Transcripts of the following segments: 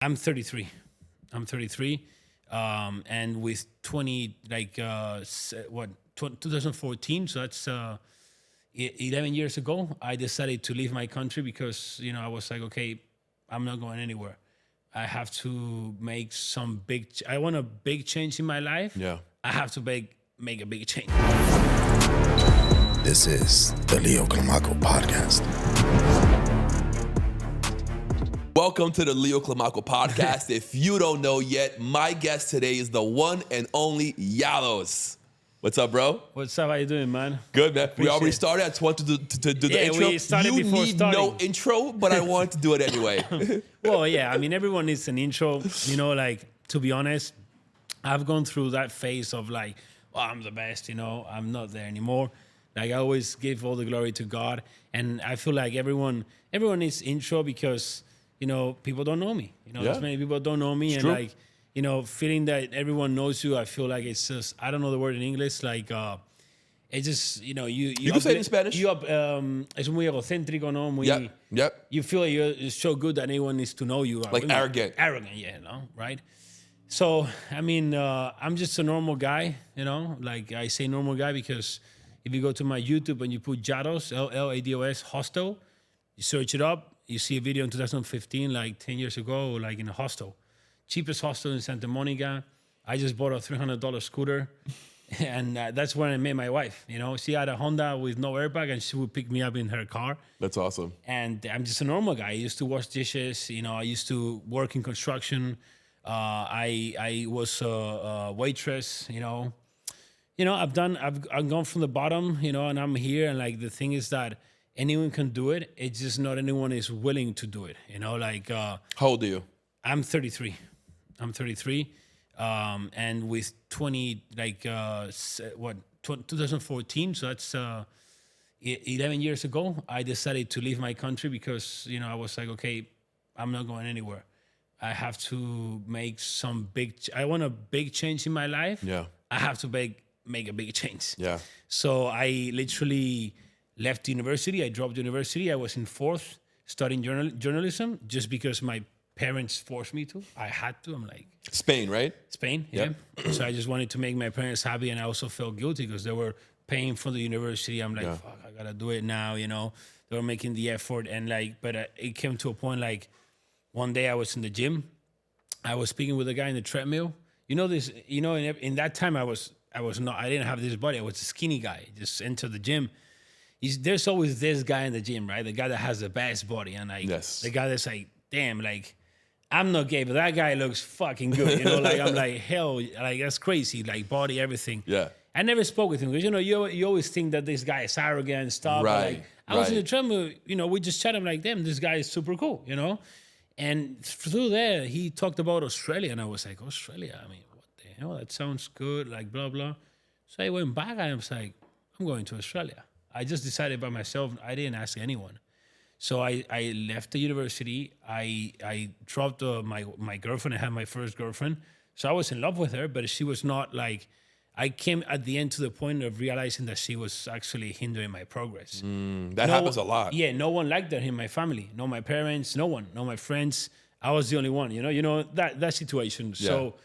I'm 33. I'm 33. And with 2014, so that's 11 years ago, I decided to leave my country because, I was like, okay, I'm not going anywhere. I have to make I want a big change in my life. Yeah. I have to make a big change. This is the Leo Climaco podcast. Welcome to the Leo Climaco podcast. If you don't know yet, my guest today is the one and only Llados. What's up, bro? What's up? How you doing, man? Good, man. We already started. I just wanted to do the intro. We started you before need starting. no intro, but I wanted to do it anyway. Well, yeah. I mean, everyone needs an intro. To be honest, I've gone through that phase of like, oh, I'm the best. I'm not there anymore. Like I always give all the glory to God, and I feel like everyone needs intro because people don't know me. There's many people don't know me, It's and true. feeling that everyone knows you. I feel like it's just I don't know the word in English. Like it's just you can say it in Spanish. Es muy egocéntrico, no? Muy. Yep. You feel like you're so good that anyone needs to know you. Like arrogant. Arrogant, yeah, right? So, I mean, I'm just a normal guy, Like, I say normal guy because if you go to my YouTube and you put Llados, Llados, hostel, you search it up, you see a video in 2015, like 10 years ago, like in a hostel. Cheapest hostel in Santa Monica. I just bought a $300 scooter. And that's when I met my wife, She had a Honda with no airbag, and she would pick me up in her car. That's awesome. And I'm just a normal guy. I used to wash dishes. I used to work in construction. I was a waitress. I've gone from the bottom. And I'm here. And like the thing is that anyone can do it. It's just not anyone is willing to do it. How old are you? I'm 33. I'm 33. And with 2014, so that's 11 years ago, I decided to leave my country because, I was like, okay, I'm not going anywhere. I have to make I want a big change in my life. Yeah. I have to make a big change. Yeah. So I literally left university. I dropped university. I was in fourth studying journalism just because my parents forced me to. I had to. I'm like... Spain, right? Spain, yeah. So I just wanted to make my parents happy, and I also felt guilty because they were paying for the university. I'm like, fuck, I gotta do it now, They were making the effort, and but it came to a point like one day I was in the gym. I was speaking with a guy in the treadmill. In that time I didn't have this body. I was a skinny guy. Just entered the gym. There's always this guy in the gym, right? The guy that has the best body, and the guy that's like, damn, like, I'm not gay, but that guy looks fucking good. I'm like, hell, like that's crazy, like body, everything. Yeah. I never spoke with him because you always think that this guy is arrogant and stuff. Right. I was in the treadmill, we just chatted. I'm like, damn, this guy is super cool, And through there, he talked about Australia, and I was like, Australia? I mean, what the hell? That sounds good, like blah blah. So I went back, and I was like, I'm going to Australia. I just decided by myself. I didn't ask anyone. So I left the university. I dropped my girlfriend. I had my first girlfriend. So I was in love with her, but she was not like, I came at the end to the point of realizing that she was actually hindering my progress. That happens a lot. Yeah, no one liked her in my family. No, my parents, no one. No, my friends. I was the only one, that situation. Yeah. So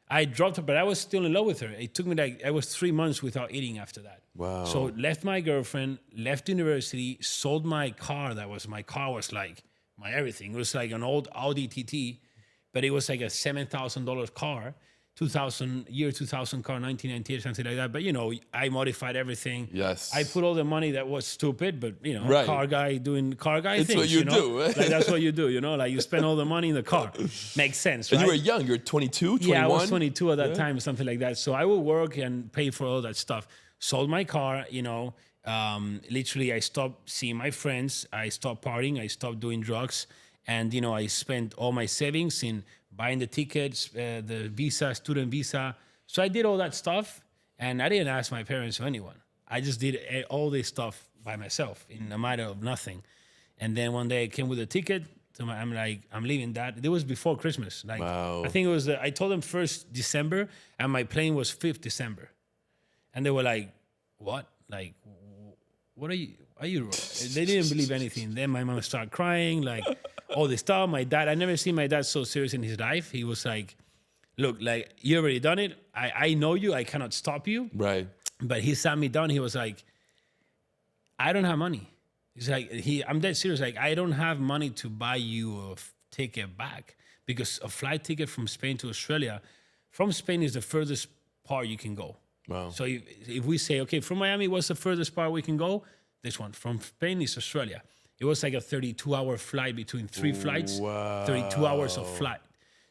I dropped her, but I was still in love with her. It took me I was 3 months without eating after that. Wow. So left my girlfriend, left university, sold my car. My car was like my everything. It was like an old Audi TT, but it was like a $7,000 car, 2000 car, 1998, something like that. But I modified everything. Yes. I put all the money that was stupid, but Right. car guy doing car guy It's things. what you do. Like that's what you do. Like you spend all the money in the car. Makes sense, And right? you were young. You were 22, 21? Yeah, I was 22 at that time, something like that. So I would work and pay for all that stuff. Sold my car, literally I stopped seeing my friends. I stopped partying. I stopped doing drugs. And, I spent all my savings in buying the tickets, the visa, student visa. So I did all that stuff. And I didn't ask my parents or anyone. I just did all this stuff by myself in a matter of nothing. And then one day I came with a ticket. I'm like, I'm leaving that. It was before Christmas. Like, Wow. I think it was, I told them 1st December, and my plane was 5th December. And they were like, what? Like, what are you? They didn't believe anything. Then my mom started crying, like, all this stuff. My dad, I never seen my dad so serious in his life. He was like, look, like, you already done it. I know you. I cannot stop you. Right. But he sat me down. He was like, I don't have money. He's like, I'm dead serious. Like, I don't have money to buy you a ticket back, because a flight ticket from Spain to Australia, from Spain is the furthest part you can go. Wow. So if we say, okay, from Miami, what's the furthest part we can go? This one. From Spain is Australia. It was like a 32-hour flight between 3 flights. Wow. 32 hours of flight.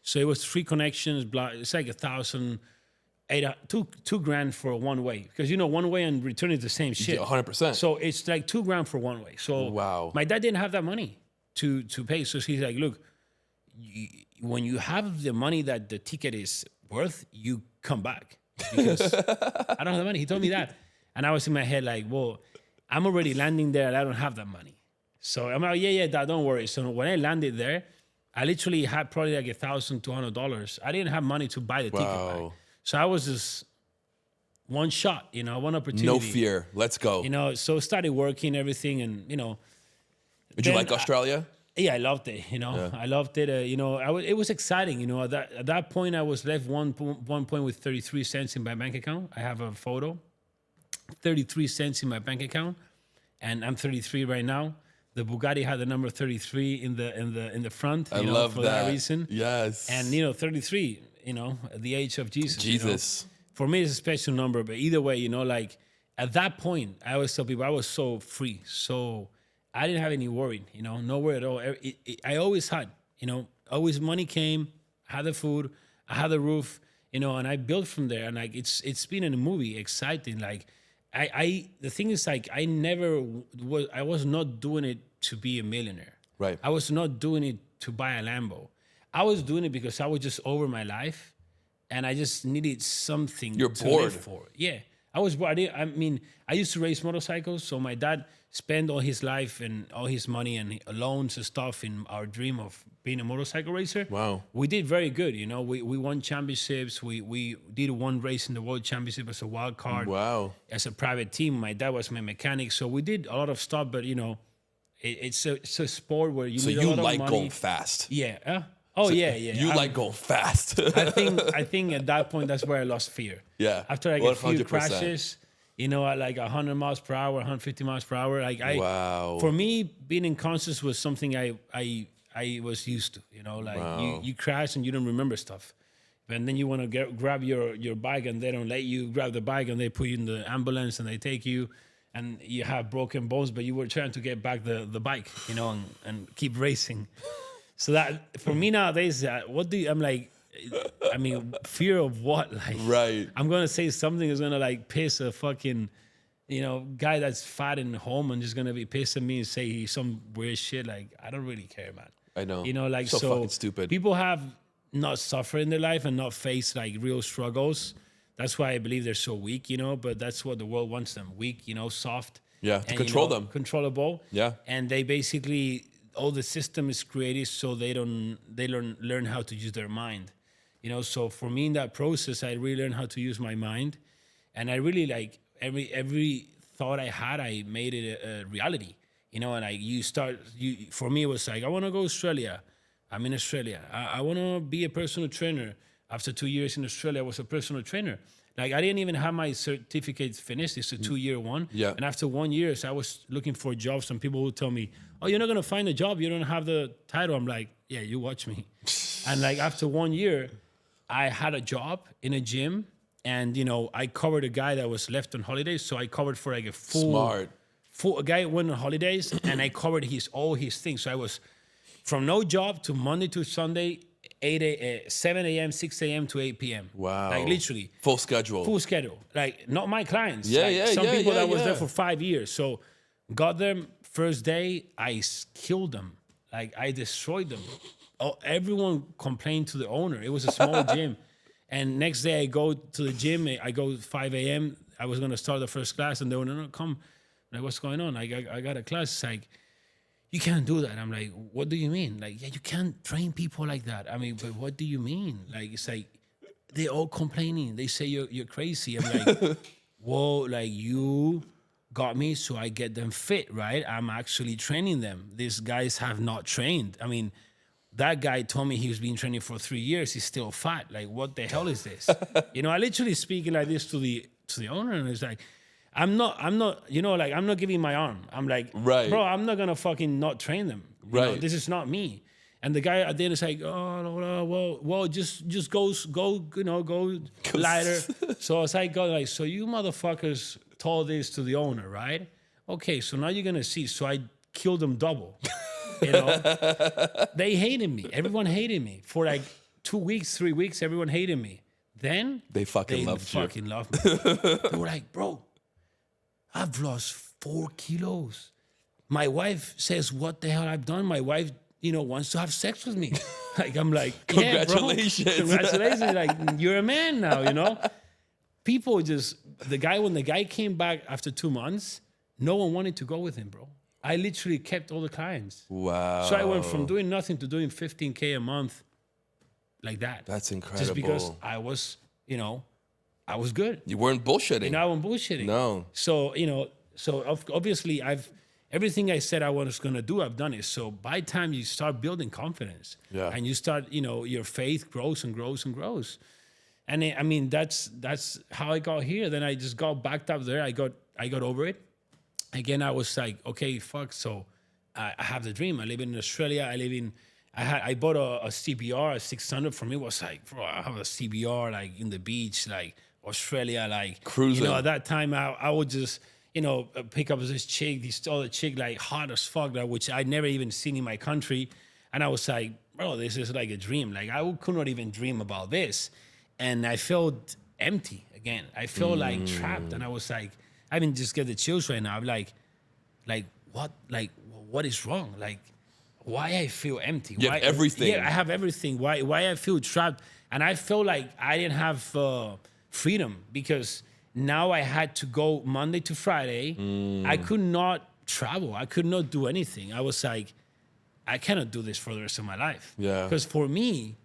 So it was 3 connections. It's like $2,000 for one way, because one way and return is the same shit. 100%. So it's like $2,000 for one way. So wow. My dad didn't have that money to pay. So he's like, look, when you have the money that the ticket is worth, you come back, because I don't have the money. He told me that, and I was in my head like, well, I'm already landing there and I don't have that money. So I'm like, yeah, Dad, don't worry. So when I landed there, I literally had probably like $1,200. I didn't have money to buy the ticket back. So I was just one shot, one opportunity. No fear. Let's go. So started working, everything, and, Did you like Australia? Yeah, I loved it. I loved it. It was exciting. At that point, I was left one point with 33 cents in my bank account. I have a photo, 33 cents in my bank account, and I'm 33 right now. The Bugatti had the number 33 in the front. I love for that reason. Yes. And 33. At the age of Jesus. Jesus. For me, it's a special number. But either way, like at that point, I always tell people I was so free, so. I didn't have any worry, no worry at all. I always had, always money came, I had the food, I had the roof, and I built from there. And like, it's been in a movie, exciting. Like the thing is, like, I was not doing it to be a millionaire. Right. I was not doing it to buy a Lambo. I was doing it because I was just over my life and I just needed something You're to bored. live for. Yeah. I was bored. I used to race motorcycles, so my dad spent all his life and all his money and loans and stuff in our dream of being a motorcycle racer. Wow. We did very good, We won championships. We did one race in the world championship as a wild card. Wow. As a private team. My dad was my mechanic, so we did a lot of stuff. But it's a sport where you need a lot of money. So you like going fast. Yeah. Yeah. You like going fast. I think at that point that's where I lost fear. Yeah. After like 100%. a few crashes, at like 100 miles per hour, 150 miles per hour. Like wow. For me, being in conscious was something I was used to. Wow. You crash and you don't remember stuff, and then you want to grab your bike and they don't let you grab the bike and they put you in the ambulance and they take you, and you have broken bones, but you were trying to get back the bike, and keep racing. So that for me nowadays, I'm like. Fear of what? Like, right. I'm gonna say something that's gonna like piss a fucking, guy that's fat in home and just gonna be pissed at me and say some weird shit. Like, I don't really care, man. I know. So fucking stupid. People have not suffered in their life and not faced like real struggles. That's why I believe they're so weak, But that's what the world wants them: weak, soft. Yeah, to and, control them. Controllable. Yeah. And they basically all the system is created so they learn how to use their mind. So for me in that process, I really learned how to use my mind, and I really like every thought I had, I made it a reality, and for me, it was like, I want to go to Australia. I'm in Australia. I want to be a personal trainer. After 2 years in Australia, I was a personal trainer. Like, I didn't even have my certificates finished. It's a 2-year one. Yeah. And after 1 year, so I was looking for jobs, and people would tell me, oh, you're not going to find a job. You don't have the title. I'm like, yeah, you watch me. And like after 1 year, I had a job in a gym, and I covered a guy that was left on holidays. So I covered for like a a guy went on holidays, and I covered all his things. So I was from no job to Monday to Sunday, 7 a.m., 6 a.m. to 8 p.m. Wow. Like literally. Full schedule. Like not my clients. Yeah, like yeah, some yeah, people yeah, that was yeah. there for 5 years. So got them first day, I killed them. Like I destroyed them. Oh, everyone complained to the owner. It was a small gym. And next day I go to the gym. I go 5 a.m. I was going to start the first class, and they were, no, come. I'm like, what's going on? I got a class. It's like, you can't do that. I'm like, what do you mean? Like, yeah, you can't train people like that. I mean, but what do you mean? Like, it's like, they're all complaining. They say you're crazy. I'm like, whoa, like you got me, so I get them fit, right? I'm actually training them. These guys have not trained. I mean, that guy told me he's been training for 3 years. He's still fat. Like, what the hell is this? I literally speaking like this to the owner, and it's like, I'm not, I'm not giving my arm. I'm like, right, bro, I'm not gonna fucking not train them. Right. This is not me. And the guy at the end is like, oh, no, well, just go lighter. So as I go, like, so you motherfuckers told this to the owner, right? Okay, so now you're gonna see. So I killed them double. They hated me. Everyone hated me for like 2 weeks, 3 weeks. Everyone hated me. Then they fucking loved you. Loved me. They were like, bro, I've lost 4 kilos. My wife says, what the hell I've done? My wife, wants to have sex with me. Like, I'm like, yeah, congratulations. Bro. Congratulations. Like, you're a man now, People when the guy came back after 2 months, no one wanted to go with him, bro. I literally kept all the clients. Wow. So I went from doing nothing to doing 15K a month like that. That's incredible. Just because I was, I was good. You weren't bullshitting. I wasn't bullshitting. No. So, obviously everything I said I was going to do, I've done it. So by the time you start building confidence and you start, your faith grows and grows and grows. And that's how I got here. Then I just got backed up there. I got over it. Again, I was like, okay, fuck. So I have the dream. I live in Australia. I bought a CBR, a 600. For me, it was like, bro, I have a CBR like in the beach, like Australia, like cruising. At that time, I would just, pick up this other chick, like hot as fuck, like, which I never even seen in my country. And I was like, bro, this is like a dream. Like I could not even dream about this. And I felt empty again. I felt like trapped. And I was like, I even just get the chills right now. I'm like, what is wrong? Like, why I feel empty? You have everything. Yeah, I have everything. Why I feel trapped? And I felt like I didn't have freedom because now I had to go Monday to Friday. I could not travel. I could not do anything. I was like, I cannot do this for the rest of my life. Yeah. Because for me,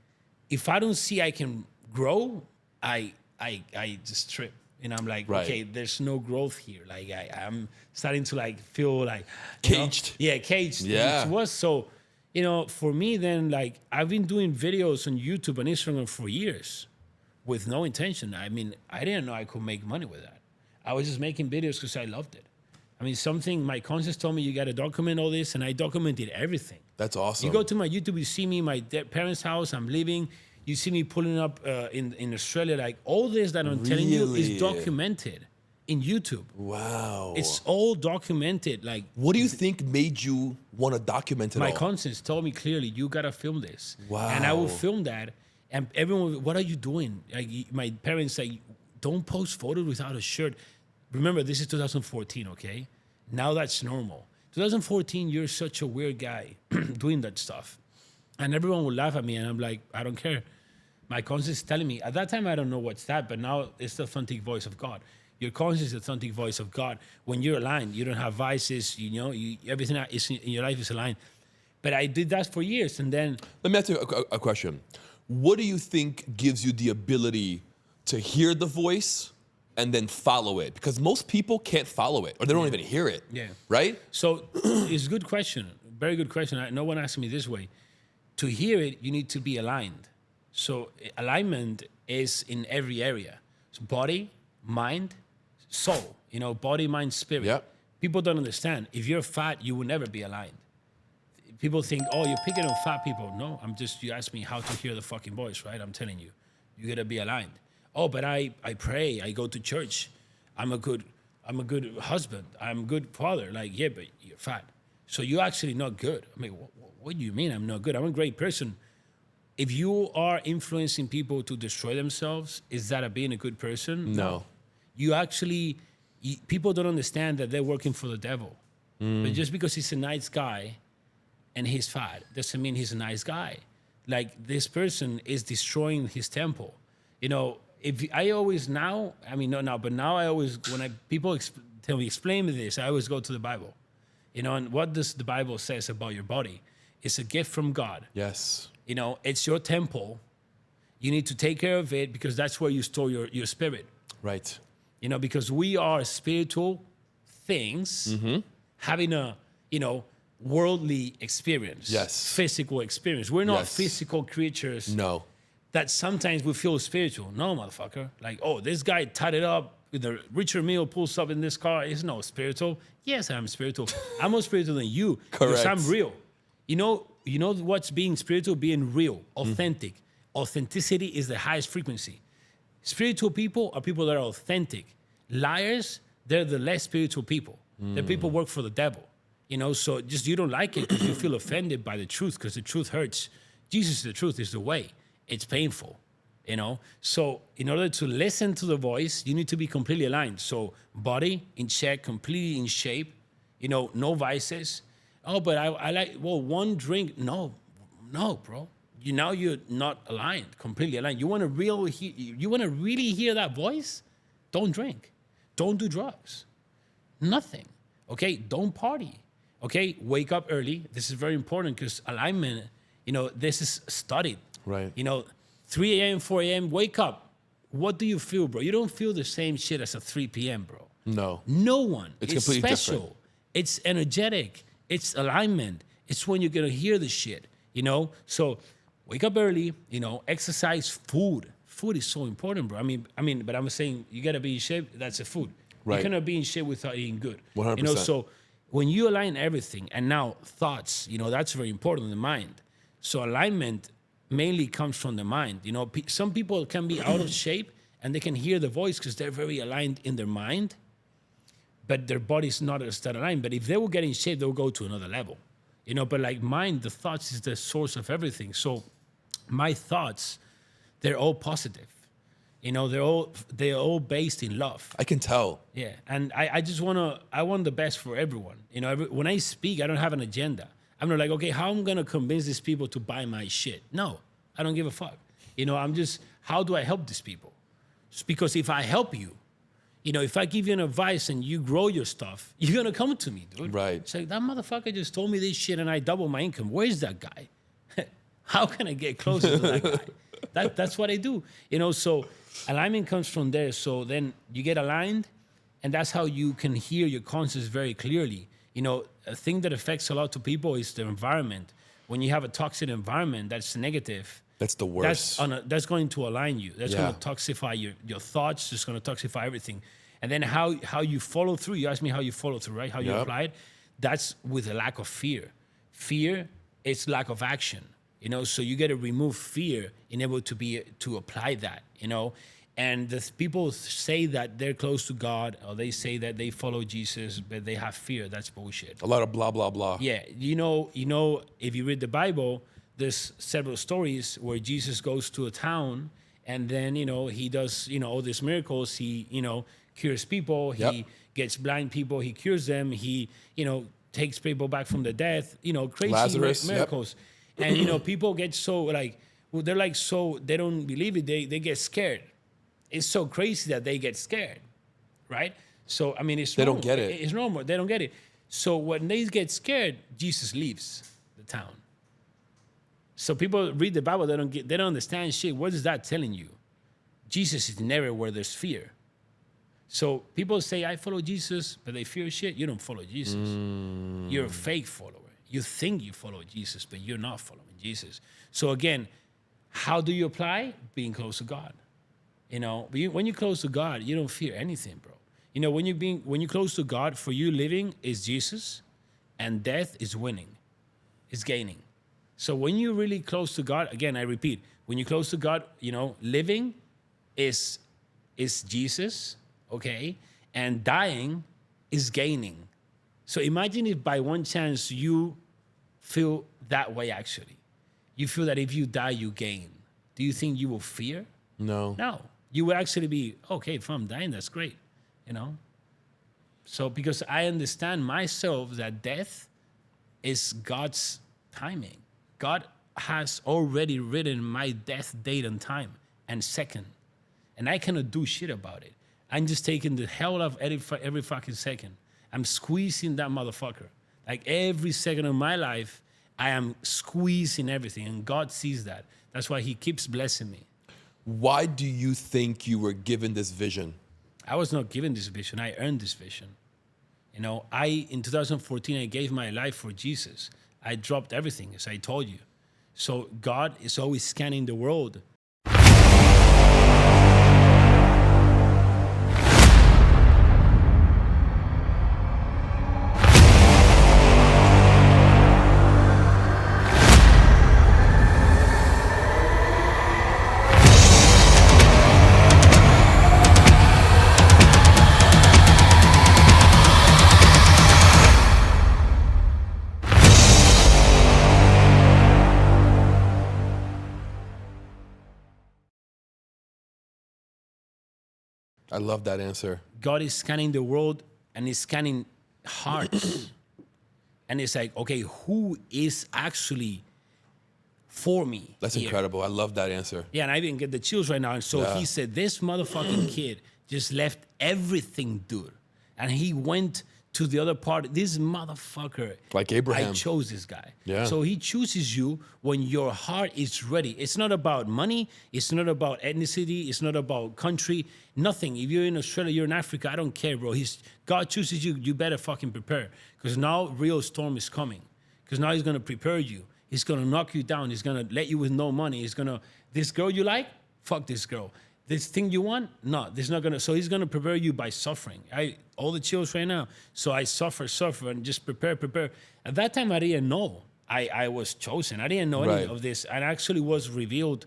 if I don't see I can grow, I just trip. I'm like, okay, there's no growth here. Like I'm starting to like feel like caged. Caged. Yeah. It was so, for me then, like I've been doing videos on YouTube and Instagram for years with no intention. I didn't know I could make money with that. I was just making videos because I loved it. My conscience told me you got to document all this, and I documented everything. That's awesome. You go to my YouTube, you see me, my parents' house, I'm living. You see me pulling up in Australia, like all this that I'm telling you is documented in YouTube. Wow. It's all documented. Like, what do you think made you want to document it all? My conscience told me clearly, you got to film this. Wow. And I will film that. And everyone, what are you doing? Like, my parents say, don't post photos without a shirt. Remember, this is 2014, okay? Now that's normal. 2014, you're such a weird guy doing that stuff. And everyone would laugh at me, and I'm like, I don't care. My conscience is telling me. At that time, I don't know what's that, but now it's the authentic voice of God. Your conscience is the authentic voice of God. When you're aligned, you don't have vices, everything is in your life is aligned. But I did that for years, and then... Let me ask you a question. What do you think gives you the ability to hear the voice and then follow it? Because most people can't follow it, or they don't even hear it, right? So it's a good question, very good question. No one asked me this way. To hear it, you need to be aligned. So alignment is in every area. So body, mind, soul. Body, mind, spirit. Yep. People don't understand. If you're fat, you will never be aligned. People think, oh, you're picking on fat people. No, you asked me how to hear the fucking voice, right? I'm telling you, you gotta be aligned. Oh, but I pray, I go to church. I'm a good husband. I'm a good father. Like, yeah, but you're fat. So you're actually not good. What do you mean I'm not good? I'm a great person. If you are influencing people to destroy themselves, is that being a good person? No. People don't understand that they're working for the devil. But just because he's a nice guy and he's fat doesn't mean he's a nice guy. Like, this person is destroying his temple. People tell me, explain me this, I always go to the Bible. And what does the Bible says about your body? It's a gift from God. Yes. It's your temple. You need to take care of it because that's where you store your spirit. Right. Because we are spiritual, things having a, worldly experience. Yes. Physical experience. We're not Yes. physical creatures. No. That sometimes we feel spiritual. No, motherfucker. Like, oh, this guy tied it up with a Richard Mille pulls up in this car. It's no spiritual. Yes, I'm spiritual. I'm more spiritual than you. Because Correct. I'm real. You know what's being spiritual? Being real, authentic. Authenticity is the highest frequency. Spiritual people are people that are authentic. Liars, they're the less spiritual people. The people work for the devil. So just you don't like it because you feel offended by the truth because the truth hurts. Jesus is the truth, is the way. It's painful, So in order to listen to the voice, you need to be completely aligned. So body in check, completely in shape, no vices. Oh, but I like, one drink. No, bro. You're not aligned, completely aligned. You want to really hear that voice? Don't drink. Don't do drugs. Nothing. Okay? Don't party. Okay? Wake up early. This is very important because alignment, this is studied. Right. 3 a.m., 4 a.m., wake up. What do you feel, bro? You don't feel the same shit as at 3 p.m., bro. No. No one. It's completely special. different. It's energetic. It's alignment. It's when you're going to hear the shit, So wake up early, exercise, food. Food is so important, bro. But I'm saying you got to be in shape. That's a food. Right. You cannot be in shape without eating good. 100%. So when you align everything, and now thoughts, that's very important in the mind. So alignment mainly comes from the mind. Some people can be out of shape and they can hear the voice because they're very aligned in their mind, but their body's not as that aligned. But if they will get in shape, they will go to another level. But like mind, the thoughts is the source of everything. So my thoughts, they're all positive. They're all based in love. I can tell. Yeah, and I want the best for everyone. When I speak, I don't have an agenda. I'm not like, okay, how am I gonna convince these people to buy my shit? No, I don't give a fuck. I'm just, how do I help these people? Just because if I help you, if I give you an advice and you grow your stuff, you're gonna come to me, dude. Right. It's like, that motherfucker just told me this shit and I double my income. Where's that guy? How can I get closer to that guy? That's what I do. So alignment comes from there. So then you get aligned, and that's how you can hear your conscience very clearly. A thing that affects a lot of people is the environment. When you have a toxic environment that's negative, That's the worst. that's going to align you. That's going to toxify your thoughts. It's going to toxify everything. And then how you follow through. You asked me how you follow through, right? How you apply it. That's with a lack of fear. Fear is lack of action. So you got to remove fear in able to apply that. And the people say that they're close to God, or they say that they follow Jesus, but they have fear. That's bullshit. A lot of blah, blah, blah. Yeah, if you read the Bible, there's several stories where Jesus goes to a town, and then he does all these miracles. He cures people. He gets blind people. He cures them. He takes people back from the death. Crazy Lazarus, miracles. And people get so like, they're like, so they don't believe it. They get scared. It's so crazy that they get scared, right? So it's they normal. don't get it. It's normal. They don't get it. So when they get scared, Jesus leaves the town. So people read the Bible, they don't understand shit. What is that telling you? Jesus is never where there's fear. So people say, I follow Jesus, but they fear shit. You don't follow Jesus. You're a fake follower. You think you follow Jesus, but you're not following Jesus. So again, how do you apply? Being close to God. When you're close to God, you don't fear anything, bro. When you're close to God, for you living is Jesus, and death is winning, is gaining. So when you're really close to God, again, I repeat, when you're close to God, living is Jesus, okay, and dying is gaining. So imagine if by one chance you feel that way. Actually, you feel that if you die, you gain. Do you think you will fear? No. No. You will actually be, okay, if I'm dying, that's great, So because I understand myself that death is God's timing. God has already written my death date and time and second. And I cannot do shit about it. I'm just taking the hell out of every fucking second. I'm squeezing that motherfucker. Like every second of my life, I am squeezing everything. And God sees that. That's why he keeps blessing me. Why do you think you were given this vision? I was not given this vision. I earned this vision. You know, in 2014, I gave my life for Jesus. I dropped everything, as I told you. So God is always scanning the world. I love that answer. God is scanning the world and he's scanning hearts. And it's like, okay, who is actually for me? That's here? incredible. I love that answer. Yeah, and I even get the chills right now. And so he said, this motherfucking kid just left everything, dude. And he went to the other part. This motherfucker. Like Abraham. I chose this guy. Yeah. So he chooses you when your heart is ready. It's not about money. It's not about ethnicity. It's not about country. Nothing. If you're in Australia, you're in Africa, I don't care, bro. God chooses you. You better fucking prepare. Because now real storm is coming. Because now he's going to prepare you. He's going to knock you down. He's going to let you with no money. He's going to, this girl you like? Fuck this girl. This thing you want? No, this is not gonna. So he's gonna prepare you by suffering. All the chills right now. So I suffer, and just prepare. At that time, I didn't know I was chosen. I didn't know any of this, and actually was revealed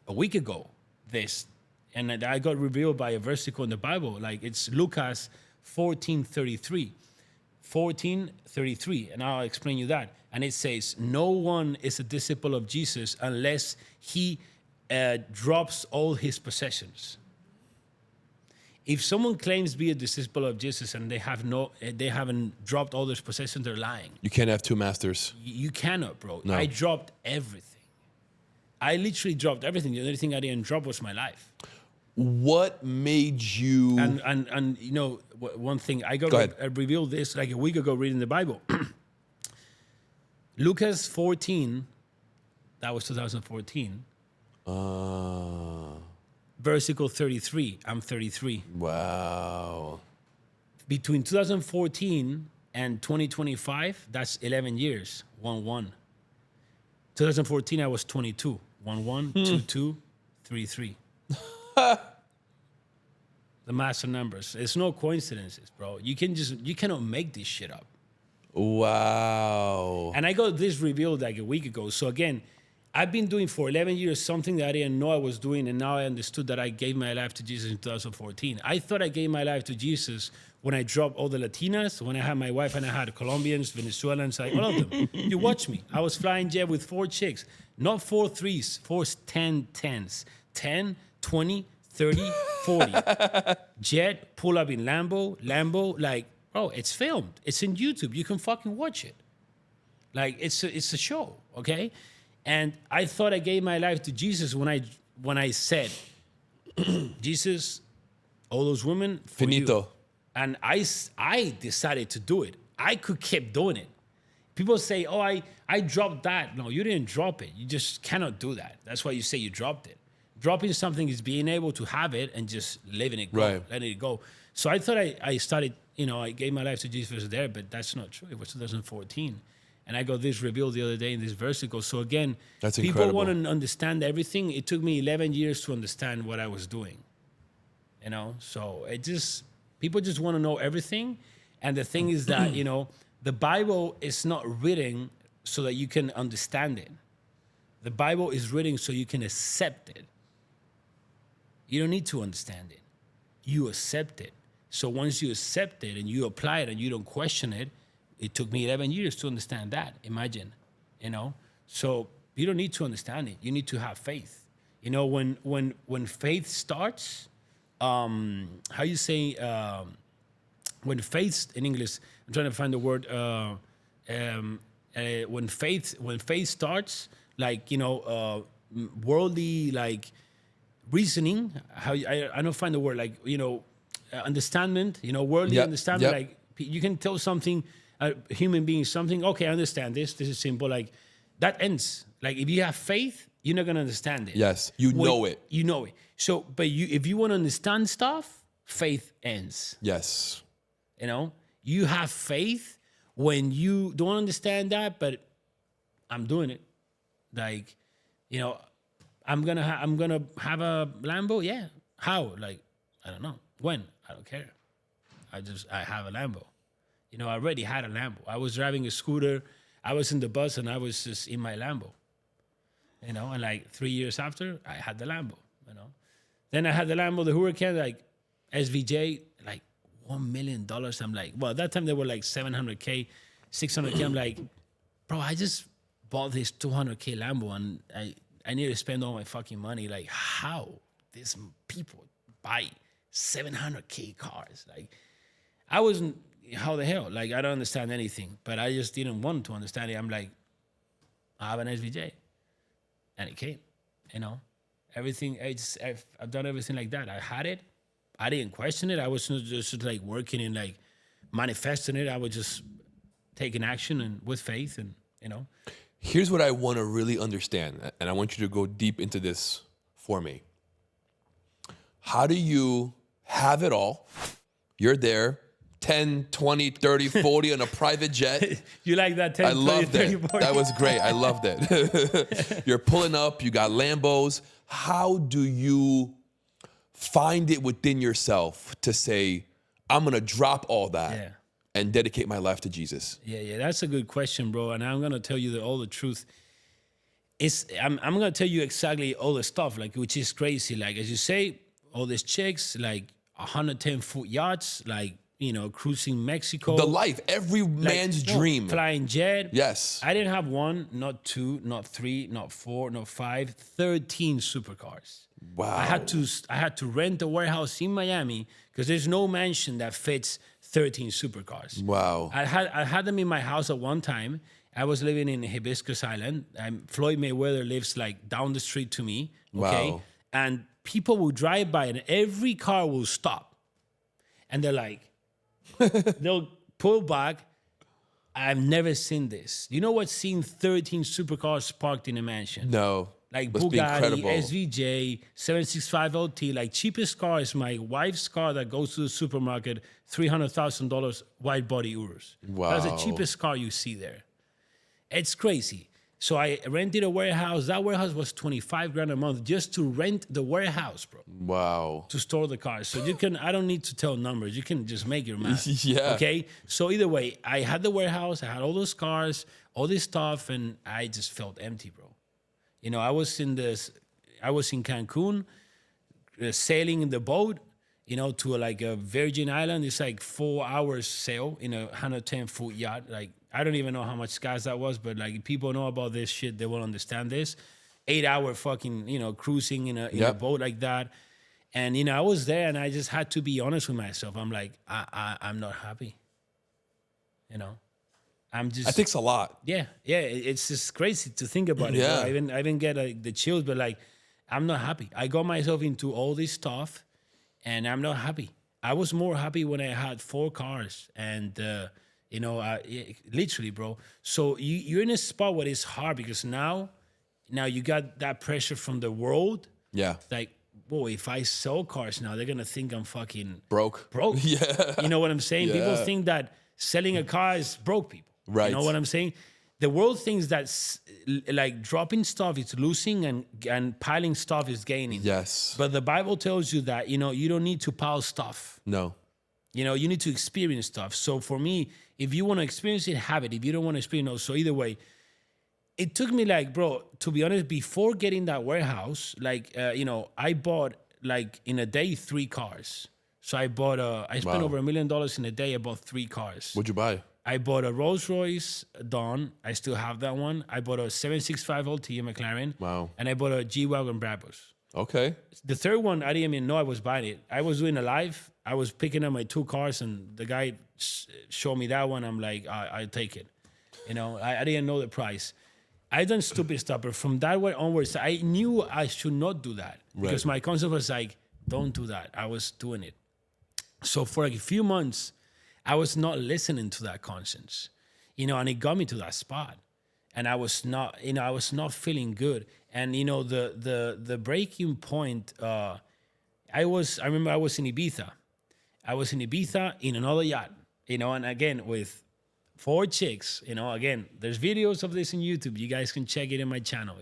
a week ago. This, and I got revealed by a versicle in the Bible. Like it's Lucas 14:33, 14:33, and I'll explain you that. And it says, "No one is a disciple of Jesus unless he." Drops all his possessions. If someone claims to be a disciple of Jesus and they haven't dropped all their possessions, they're lying. You can't have two masters. You cannot, bro. No. I dropped everything. I literally dropped everything. The only thing I didn't drop was my life. What made you? And you know, one thing I revealed this like a week ago reading the Bible. Lucas 14, that was 2014. Versicle 33. I'm 33. Wow. Between 2014 and 2025, that's 11 years. 1-1. 2014, I was 22. 1-1, 2-2, 3-3. The master numbers. It's no coincidences, bro. You cannot make this shit up. Wow. And I got this revealed like a week ago. So again, I've been doing for 11 years something that I didn't know I was doing, and now I understood that I gave my life to Jesus in 2014. I thought I gave my life to Jesus when I dropped all the Latinas, when I had my wife and I had Colombians, Venezuelans, like all of them. You watch me. I was flying jet with 4 chicks, not 4 threes, 4 10s, 10, 20, 30, 40. Jet, pull up in Lambo, like, bro, it's filmed. It's in YouTube. You can fucking watch it. Like, it's a show, okay? And I thought I gave my life to Jesus when I said, Jesus, all those women, for Finito. you. And I decided to do it. I could keep doing it. People say, oh, I dropped that. No, you didn't drop it. You just cannot do that. That's why you say you dropped it. Dropping something is being able to have it and just letting it go, letting it go. So I thought I started, I gave my life to Jesus there, but that's not true. It was 2014. And I got this revealed the other day in this versicle. So again, that's people incredible. want to understand everything. It took me 11 years to understand what I was doing. So people just want to know everything. And the thing is that, the Bible is not written so that you can understand it. The Bible is written so you can accept it. You don't need to understand it. You accept it. So once you accept it and you apply it and you don't question it, it took me 11 years to understand that. Imagine, So you don't need to understand it. You need to have faith. When faith starts, how you say, when faith in English, I'm trying to find the word, when faith starts, like, worldly, like, reasoning, I don't find the word, like, understandment, worldly understandment, like, you can tell something, a human being something, okay, I understand this is simple, like, that ends. Like, if you have faith, you're not going to understand it. Yes, you know it. You know it. So, but if you want to understand stuff, faith ends. Yes. You you have faith when you don't understand that, but I'm doing it. Like, you know, I'm gonna have a Lambo. Yeah. How? Like, I don't know. When? I don't care. I have a Lambo. You know, I already had a Lambo. I was driving a scooter. I was in the bus and I was just in my Lambo. You know, and like 3 years after, I had the Lambo. You know, then I had the Lambo, the Huracan, like SVJ, like $1 million. I'm like, well, at that time they were like 700K, 600K. I'm like, bro, I just bought this 200K Lambo and I need to spend all my fucking money. Like, how these people buy 700K cars? Like, I wasn't, how the hell? Like, I don't understand anything, but I just didn't want to understand it. I'm like, I have an SVJ. And it came, you know, everything. I've done everything like that. I had it. I didn't question it. I was just like working and like manifesting it. I was just taking action and with faith and, you know. Here's what I want to really understand, and I want you to go deep into this for me. How do you have it all? You're there, 10, 20, 30, 40 on a private jet. You like that 10, I 20, loved 30, it. 40? That was great. I loved it. You're pulling up, you got Lambos. How do you find it within yourself to say, I'm going to drop all that and dedicate my life to Jesus? Yeah, that's a good question, bro. And I'm going to tell you all the truth. I'm going to tell you exactly all the stuff, like, which is crazy. Like, as you say, all these chicks, like 110-foot yachts, like, you know, cruising Mexico. The life, every man's dream. Flying jet. Yes. I didn't have one, not two, not three, not four, not five, 13 supercars. Wow. I had to rent a warehouse in Miami because there's no mansion that fits 13 supercars. Wow. I had them in my house at one time. I was living in Hibiscus Island. Floyd Mayweather lives like down the street to me. Okay. Wow. And people will drive by and every car will stop. And they're like, they'll pull back. I've never seen this. You know what? Seeing 13 supercars parked in a mansion. No. Like Must be Bugatti, incredible. SVJ, 765 LT. Like cheapest car is my wife's car that goes to the supermarket, $300,000 wide body Urus. Wow. That's the cheapest car you see there. It's crazy. So I rented a warehouse. That warehouse was $25,000 a month just to rent the warehouse, bro. Wow. To store the cars. So I don't need to tell numbers. You can just make your math. Yeah. Okay. So either way, I had the warehouse. I had all those cars, all this stuff, and I just felt empty, bro. You know, I was in Cancun, sailing in the boat, you know, to like a Virgin Island. It's like 4 hours sail in a 110-foot yacht. Like, I don't even know how much gas that was, but like people know about this shit, they will understand this. 8-hour fucking, you know, cruising in a boat like that. And, you know, I was there and I just had to be honest with myself. I'm like, I'm not happy. You know, That takes a lot. Yeah. It's just crazy to think about it. Yeah. I even get the chills, but like, I'm not happy. I got myself into all this stuff and I'm not happy. I was more happy when I had 4 cars and, you know, literally, bro. So you're in a spot where it's hard because now you got that pressure from the world. Yeah. Like, boy, if I sell cars now, they're going to think I'm fucking Broke. Yeah. You know what I'm saying? Yeah. People think that selling a car is broke people. Right. You know what I'm saying? The world thinks that like dropping stuff is losing and piling stuff is gaining. Yes. But the Bible tells you that, you know, you don't need to pile stuff. No. You know, you need to experience stuff. So for me, if you want to experience it, have it. If you don't want to experience it, no. So either way, it took me like, bro, to be honest, before getting that warehouse, like, you know, I bought like in a day 3 cars. So I spent over $1 million in a day. I bought 3 cars. What'd you buy? I bought a Rolls Royce Dawn. I still have that one. I bought a 765 LT McLaren. Wow. And I bought a G-Wagon Brabus. Okay. The third one, I didn't even know I was buying it. I was doing a live. I was picking up my 2 cars, and the guy showed me that one. I'm like, I'll take it. You know, I didn't know the price. I done stupid stuff, but from that way onwards, I knew I should not do that because my concept was like, don't do that. I was doing it. So for like a few months, I was not listening to that conscience, you know, and it got me to that spot. And I was not, you know, I was not feeling good. And, you know, the breaking point, I remember I was in Ibiza. I was in Ibiza in another yacht, and again, with 4 chicks, again, there's videos of this on YouTube. You guys can check it in my channel,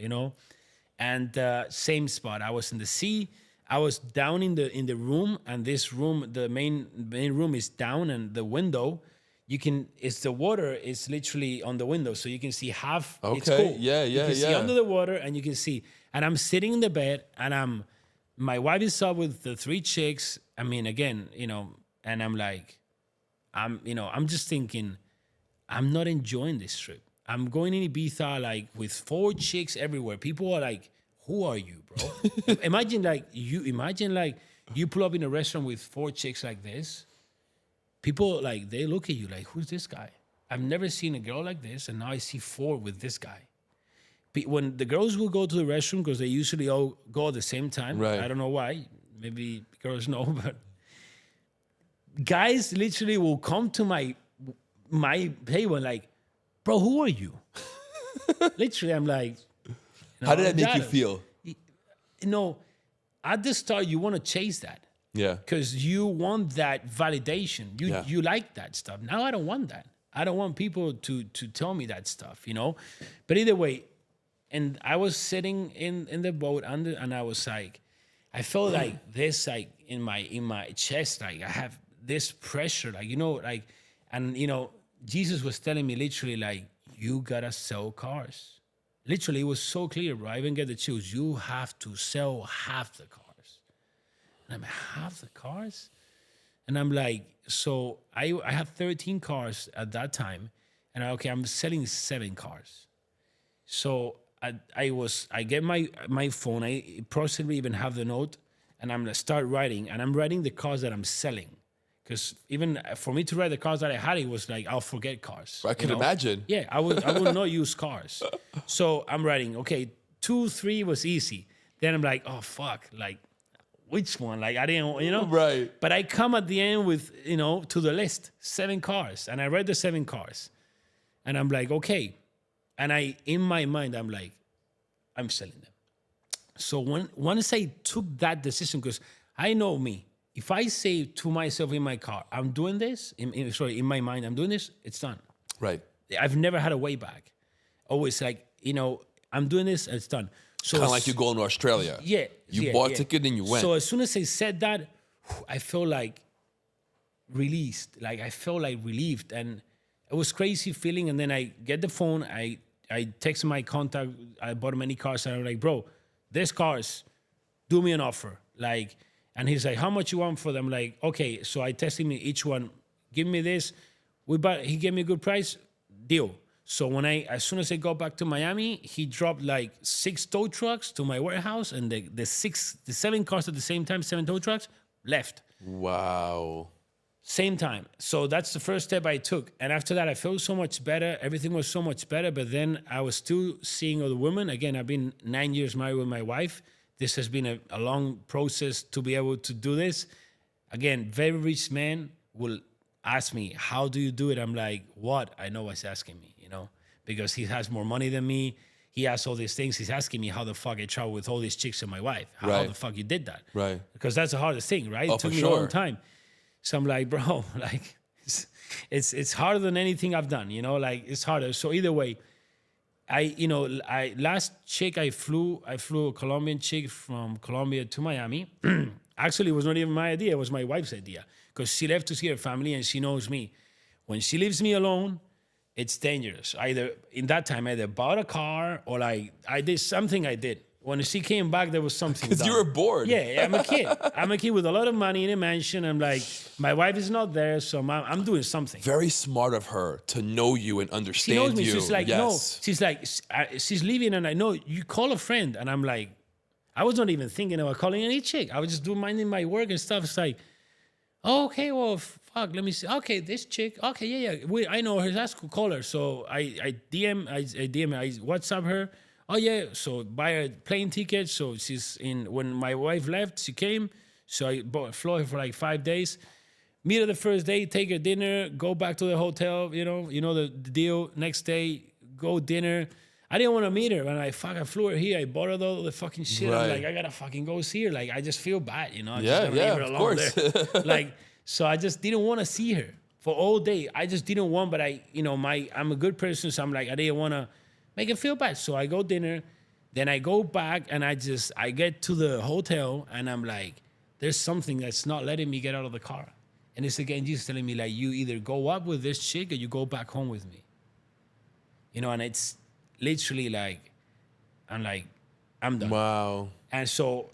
and same spot. I was in the sea. I was down in the room, and this room, the main room is down, and the window, it's the water is literally on the window, so you can see half. Okay, it's cool. yeah, You can see under the water, and you can see. And I'm sitting in the bed, and my wife is up with the 3 chicks. I mean, again, and I'm like, I'm just thinking, I'm not enjoying this trip. I'm going in Ibiza like with 4 chicks everywhere. People are like, who are you, bro? Imagine you pull up in a restaurant with 4 chicks like this. People like, they look at you like, who's this guy? I've never seen a girl like this, and now I see 4 with this guy. When the girls will go to the restroom, because they usually all go at the same time. Right. I don't know why. Maybe girls know, but guys literally will come to my table like, bro, who are you? Literally, I'm like, how did that make you feel? At the start, you want to chase that. Yeah. Because you want that validation. You like that stuff. Now I don't want that. I don't want people to tell me that stuff, But either way, and I was sitting in the boat and I was like, I felt like this, like in my chest, like I have this pressure, Jesus was telling me literally, like, you gotta sell cars. Literally, it was so clear, bro. I even get the chills. You have to sell half the cars. And I'm like, half the cars? And I'm like, so I had 13 cars at that time, and I'm selling 7 cars. So I get my phone, I possibly even have the note, and I'm gonna start writing, and I'm writing the cars that I'm selling. Because even for me to write the cars that I had, it was like, I'll forget cars. I can imagine. Yeah, I would not use cars. So I'm writing, okay, 2, 3 was easy. Then I'm like, oh, fuck, like, which one? Like, I didn't, Right. But I come at the end with, to the list, 7 cars. And I read the 7 cars. And I'm like, okay. And in my mind, I'm like, I'm selling them. So once I took that decision, because I know me, if I say to myself in my car, I'm doing this, in my mind, I'm doing this, it's done. Right. I've never had a way back. Always like, I'm doing this, it's done. So Kind of like you going to Australia. Yeah. You bought a ticket and you went. So as soon as I said that, I felt like released. Like I felt like relieved. And it was crazy feeling. And then I get the phone, I text my contact, I bought many cars, and I'm like, bro, there's cars, do me an offer. Like, and he's like, how much you want for them? Like, okay. So I texted me each one, give me this. He gave me a good price, deal. So as soon as I got back to Miami, he dropped like 6 tow trucks to my warehouse, and the 7 cars at the same time, 7 tow trucks left. Wow. Same time. So that's the first step I took. And after that, I felt so much better. Everything was so much better. But then I was still seeing other women. Again, I've been 9 years married with my wife. This has been a long process to be able to do this. Again, very rich man will ask me, how do you do it? I'm like, what? I know what's asking me, because he has more money than me. He has all these things. He's asking me how the fuck I travel with all these chicks and my wife. How the fuck you did that? Right. Because that's the hardest thing, right? Oh, It took for me sure. a long time. So I'm like, bro, like, it's harder than anything I've done, like it's harder. So either way, last chick I flew a Colombian chick from Colombia to Miami. Actually, it was not even my idea. It was my wife's idea, because she left to see her family, and she knows me. When she leaves me alone, it's dangerous. In that time, I either bought a car or like I did something I did. When she came back, there was something. Because you were bored. Yeah, I'm a kid. I'm a kid with a lot of money in a mansion. I'm like, my wife is not there, so I'm doing something. Very smart of her to know you and understand you. She knows me. She's like, yes. no. She's like, she's leaving, and I know, you call a friend. And I'm like, I was not even thinking about calling any chick. I was just minding my work and stuff. It's like, oh, okay, well, fuck, let me see. Okay, this chick. Okay, yeah. I know her. That's cool. Call her. So I WhatsApp her. Oh, yeah, so buy a plane ticket. So when my wife left, she came. So I flew her for like 5 days. Meet her the first day, take her dinner, go back to the hotel, the deal. Next day, go dinner. I didn't want to meet her. And I flew her here. I bought her all the fucking shit. Right. I'm like, I got to fucking go see her. Like, I just feel bad, I Yeah, just leave her of alone course. there. So I just didn't want to see her. for all day. I just didn't want, but I'm a good person, so I'm like, I didn't want to make it feel bad. So I go dinner, then I go back, and I get to the hotel, and I'm like, there's something that's not letting me get out of the car. And it's again Jesus telling me, like, you either go up with this chick or you go back home with me. And it's literally like, I'm like, I'm done. Wow. And so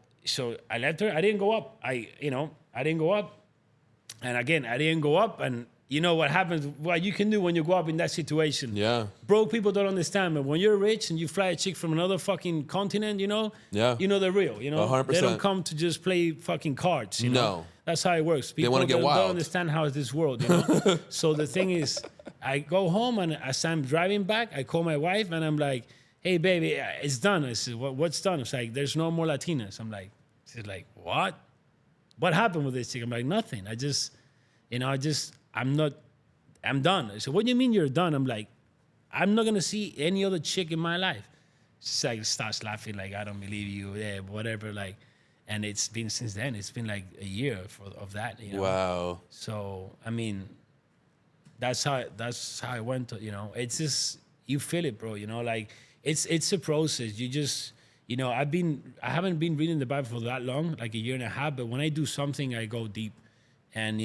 I left her. I didn't go up. I didn't go up. And again, I didn't go up. And you know what happens, what you can do when you go up in that situation. Yeah. Broke people don't understand, but when you're rich and you fly a chick from another fucking continent, Yeah. they're real, 100%. They don't come to just play fucking cards, No. That's how it works. People wanna get don't wild. understand how is this world, So the thing is, I go home, and as I'm driving back, I call my wife, and I'm like, hey, baby, it's done. I said, what's done? It's like, there's no more Latinas. I'm like, she's like, what? What happened with this chick? I'm like, nothing. I'm done. I said, what do you mean you're done? I'm like, I'm not going to see any other chick in my life. She's like, starts laughing, like, I don't believe you, yeah, whatever, like, and it's been since then. It's been like a year of that, Wow. So, I mean, that's how I went to, it's just, you feel it, bro, like, it's a process. You just, I haven't been reading the Bible for that long, like a year and a half, but when I do something, I go deep. And,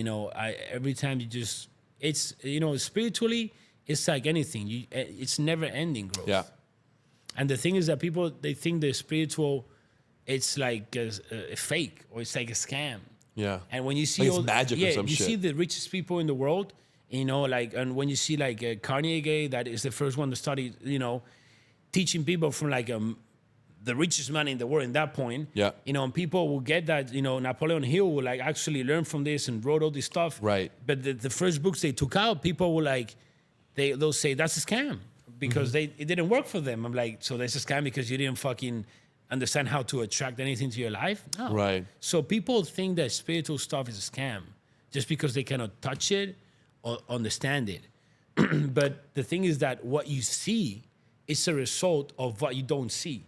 every time you just, it's, spiritually, it's like anything. It's never ending growth. Yeah. And the thing is that people, they think the spiritual, it's like a fake, or it's like a scam. Yeah. And when you see like it's magic or some you shit. see the richest people in the world, and when you see like Kanye, that is the first one to study, teaching people from like the richest man in the world in that point. Yeah. And people will get that, Napoleon Hill will like actually learn from this and wrote all this stuff. Right. But the first books they took out, people will like, they'll say that's a scam because it didn't work for them. I'm like, so that's a scam because you didn't fucking understand how to attract anything to your life? No. Right. So people think that spiritual stuff is a scam just because they cannot touch it or understand it. But the thing is that what you see is a result of what you don't see.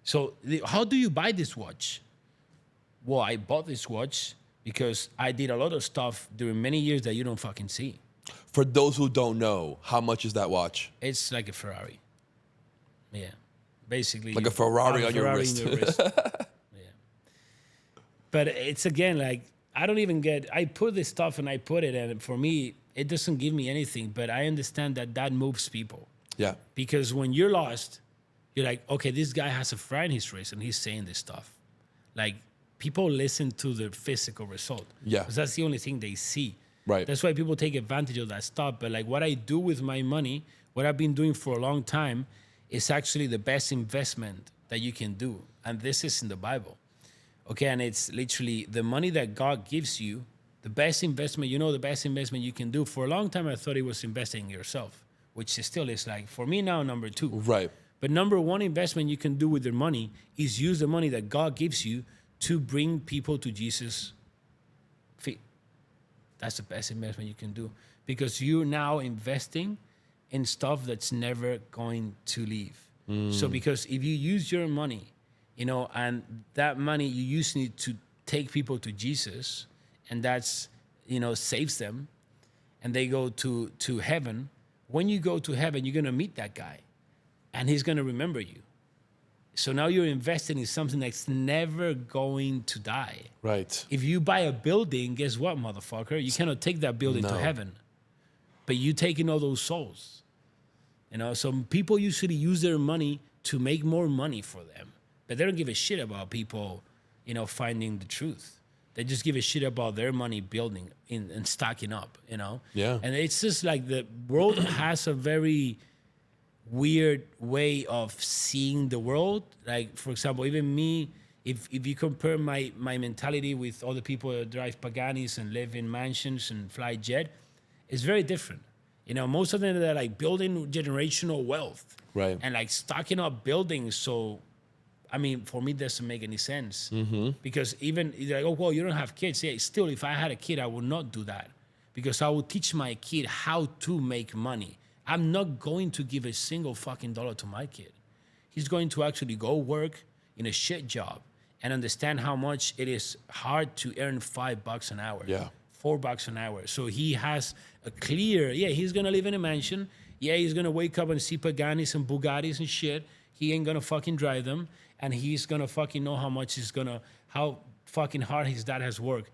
So how do you buy this watch? Well, I bought this watch because I did a lot of stuff during many years that you don't fucking see. For those who don't know, how much is that watch? It's like a Ferrari. Yeah. Basically. Like a Ferrari on your wrist. Yeah. But it's again, like, I put this stuff and I put it, and for me, it doesn't give me anything, but I understand that moves people. Yeah. Because when you're lost, you're like, okay, this guy has a Ferrari in his race and he's saying this stuff. Like, people listen to the physical result. Yeah. Because that's the only thing they see. Right. That's why people take advantage of that stuff. But like what I do with my money, what I've been doing for a long time, is actually the best investment that you can do. And this is in the Bible. Okay, and it's literally the money that God gives you, the best investment, the best investment you can do. For a long time, I thought it was investing in yourself, which still is like, for me now, number 2. Right. But number 1 investment you can do with your money is use the money that God gives you to bring people to Jesus' feet. That's the best investment you can do, because you're now investing in stuff that's never going to leave. So because if you use your money, and that money you using it to take people to Jesus, and that's, saves them, and they go to heaven. When you go to heaven, you're gonna meet that guy, and he's gonna remember you. So now you're investing in something that's never going to die. Right. If you buy a building, guess what, motherfucker? You cannot take that building to heaven, but you taking all those souls. So people usually use their money to make more money for them, but they don't give a shit about people, finding the truth. They just give a shit about their money building and stacking up, Yeah. And it's just like the world has a very weird way of seeing the world. Like, for example, even me, if you compare my mentality with other people that drive Paganis and live in mansions and fly jet, it's very different. Most of them are like building generational wealth. Right. And like stocking up buildings. So, I mean, for me, it doesn't make any sense. Because even, they're like, oh, well, you don't have kids. Yeah, still, if I had a kid, I would not do that. Because I would teach my kid how to make money. I'm not going to give a single fucking dollar to my kid. He's going to actually go work in a shit job and understand how much it is hard to earn $5 an hour. Yeah. $4 an hour. So he has a clear, he's gonna live in a mansion. Yeah, he's gonna wake up and see Paganis and Bugattis and shit. He ain't gonna fucking drive them. And he's gonna fucking know how fucking hard his dad has worked.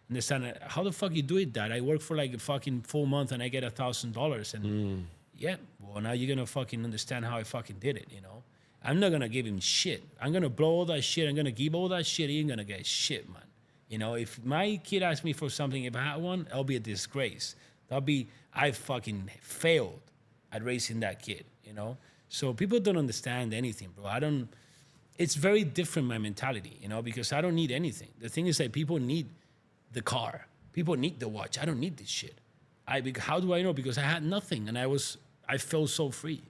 Understand how the fuck you do it, Dad? I work for like a fucking full month and I get $1,000. And yeah, well, now you're gonna fucking understand how I fucking did it, you know? I'm not gonna give him shit. I'm gonna blow all that shit. I'm gonna give all that shit. He ain't gonna get shit, man. You know, if my kid asks me for something, if I had one, it'll be a disgrace. I fucking failed at raising that kid, you know? So people don't understand anything, bro. It's very different, my mentality, you know, because I don't need anything. The thing is that people need the car. People need the watch. I don't need this shit. How do I know? Because I had nothing and I felt so free.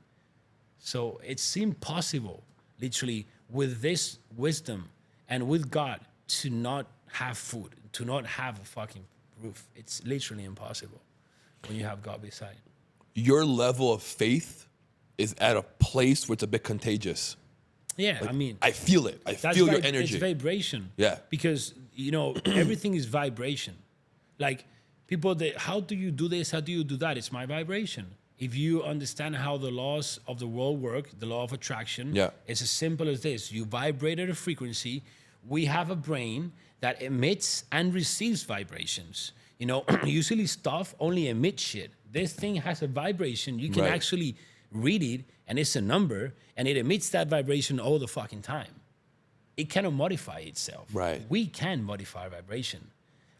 So it's impossible, literally, with this wisdom and with God to not have food, to not have a fucking roof. It's literally impossible when you have God beside. Your level of faith is at a place where it's a bit contagious. Yeah, like, I mean, I feel it. I feel your energy. It's vibration. Yeah. Because, you know, everything is vibration. Like, people, how do you do this? How do you do that? It's my vibration. If you understand how the laws of the world work, the law of attraction, it's as simple as this. You vibrate at a frequency. We have a brain that emits and receives vibrations. You know, usually stuff only emits shit. This thing has a vibration. You can actually read it, and it's a number, and it emits that vibration all the fucking time. It cannot modify itself. Right. We can modify vibration.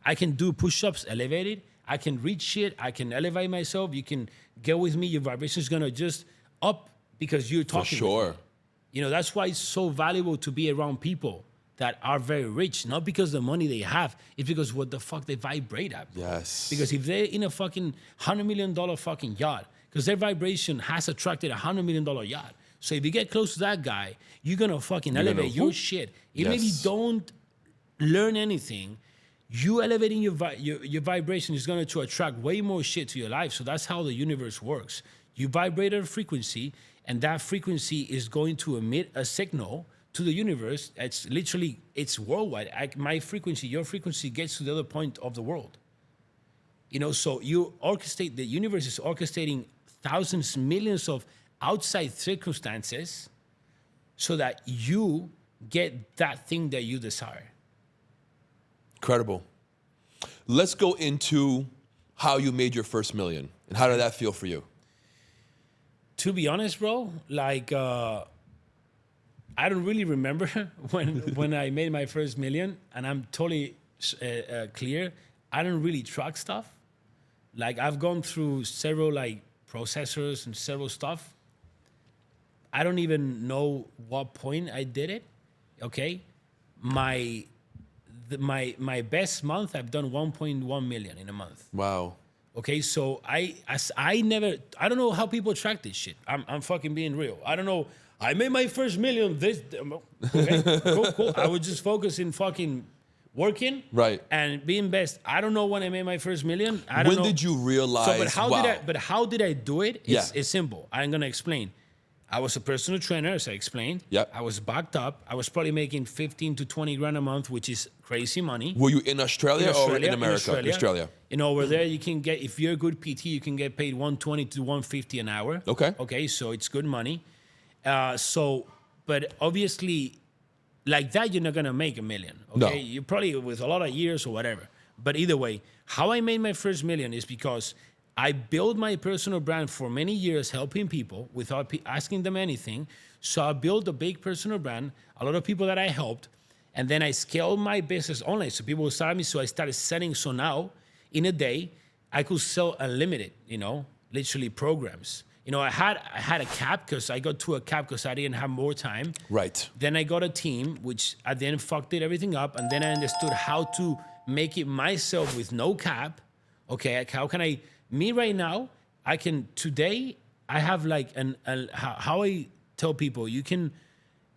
I can do push-ups, elevated. I can read shit. I can elevate myself. You can get with me. Your vibration is gonna just up because you're talking. For sure. With me. You know, that's why it's so valuable to be around people that are very rich, not because the money they have, it's because what the fuck they vibrate at. Bro. Yes. Because if they're in a fucking $100 million fucking yacht, because their vibration has attracted $100 million yacht. So if you get close to that guy, you're gonna fucking elevate your shit. Even if you don't learn anything, you elevating your vibration is going to attract way more shit to your life. So that's how the universe works. You vibrate at a frequency, and that frequency is going to emit a signal to the universe. It's worldwide. My frequency, your frequency gets to the other point of the world. You know, so the universe is orchestrating thousands, millions of outside circumstances so that you get that thing that you desire. Incredible. Let's go into how you made your first million and how did that feel for you? To be honest, bro, like I don't really remember when I made my first million, and I'm totally clear. I don't really track stuff. Like I've gone through several like processors and several stuff. I don't even know what point I did it. Okay, my best month, I've done 1.1 million in a month. Wow. Okay, so I don't know how people track this shit. I'm fucking being real. I don't know. I made my first million okay, cool. I would just focus in fucking working and being best. I don't know when I made my first million. I don't know. When did you realize? But how did I do it? It's simple. I'm gonna explain. I was a personal trainer, as I explained. Yep. I was backed up. I was probably making 15 to 20 grand a month, which is crazy money. Were you in Australia or in America? In Australia. You know, over there, you can get, if you're a good PT, you can get paid 120 to 150 an hour. Okay. Okay, so it's good money. But obviously, like that, you're not gonna make $1 million. Okay, no. You probably with a lot of years or whatever. But either way, how I made my first million is because I built my personal brand for many years, helping people without asking them anything. So I built a big personal brand, a lot of people that I helped, and then I scaled my business online. So people started me, so I started selling. So now, in a day, I could sell unlimited, literally programs. You know, I had a cap because I got to a cap because I didn't have more time. Right. Then I got a team, which at the end fucked everything up. And then I understood how to make it myself with no cap. Okay, like how can me right now, today, I have like how I tell people,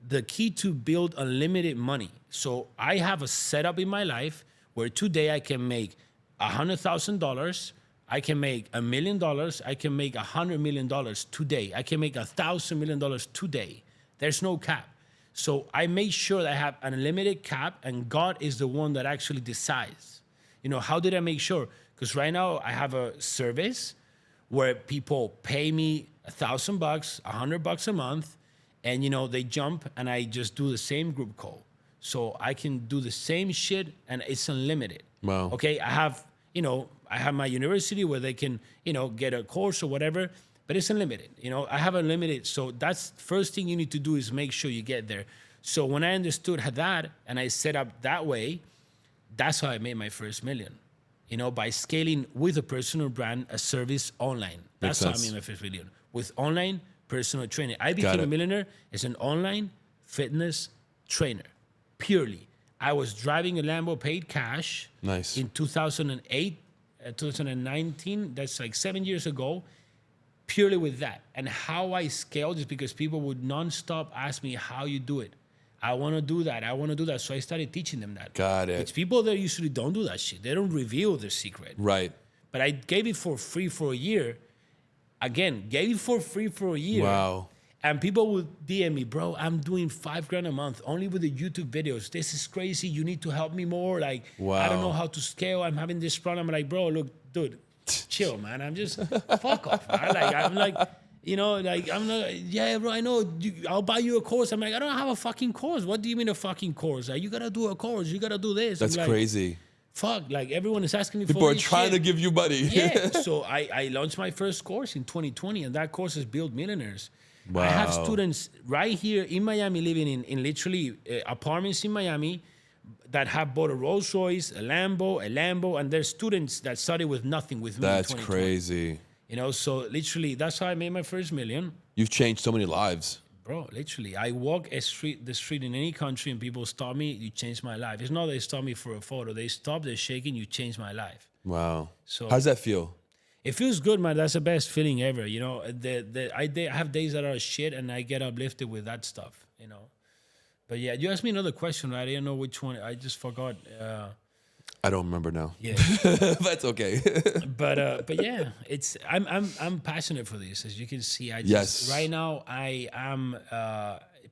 the key to build unlimited money. So I have a setup in my life where today I can make $100,000, I can make $1 million, I can make $100 million today, I can make $1,000 million today. There's no cap. So I make sure that I have an unlimited cap, and God is the one that actually decides. You know, how did I make sure? Because right now I have a service where people pay me $1,000, $100 a month, and you know, they jump and I just do the same group call. So I can do the same shit and it's unlimited. Wow. Okay, I have my university where they can, get a course or whatever, but it's unlimited. You know, I have unlimited. So that's first thing you need to do is make sure you get there. So when I understood that and I set up that way, that's how I made my first million. You know, by scaling with a personal brand, a service online. That's how I made my first million. With online personal training. I became a millionaire as an online fitness trainer, purely. I was driving a Lambo paid cash in 2008, 2019. That's like 7 years ago, purely with that. And how I scaled is because people would nonstop ask me how you do it. I want to do that. I want to do that. So I started teaching them that. Got it. It's people that usually don't do that shit. They don't reveal their secret. Right. But I gave it for free for a year. Again, gave it for free for a year. Wow. And people would DM me, bro, I'm doing $5,000 a month only with the YouTube videos. This is crazy. You need to help me more. Like, I don't know how to scale. I'm having this problem. I'm like, bro, look, dude, chill, man. I'm just, fuck off, man. Like, I'm like, I'm not, yeah, bro, I know. I'll buy you a course. I'm like, I don't have a fucking course. What do you mean a fucking course? Like, you got to do a course. You got to do this. That's like, crazy. Fuck, like everyone is asking me People for are trying to give you money. Yeah, so I launched my first course in 2020, and that course is Build Millionaires. Wow. I have students right here in Miami living in literally apartments in Miami that have bought a Rolls Royce, a Lambo, and there's students that started with nothing with me. That's crazy. You know, so literally that's how I made my first million. You've changed so many lives. Bro, literally, I walk the street in any country and people stop me, you changed my life. It's not they stop me for a photo. They stop, they're shaking, you changed my life. Wow. So how does that feel? It feels good, man. That's the best feeling ever. You know, I have days that are shit and I get uplifted with that stuff, you know. But yeah, you asked me another question, right? I didn't know which one. I just forgot. I don't remember now. Yeah. That's okay. But yeah, I'm passionate for this. As you can see, right now I am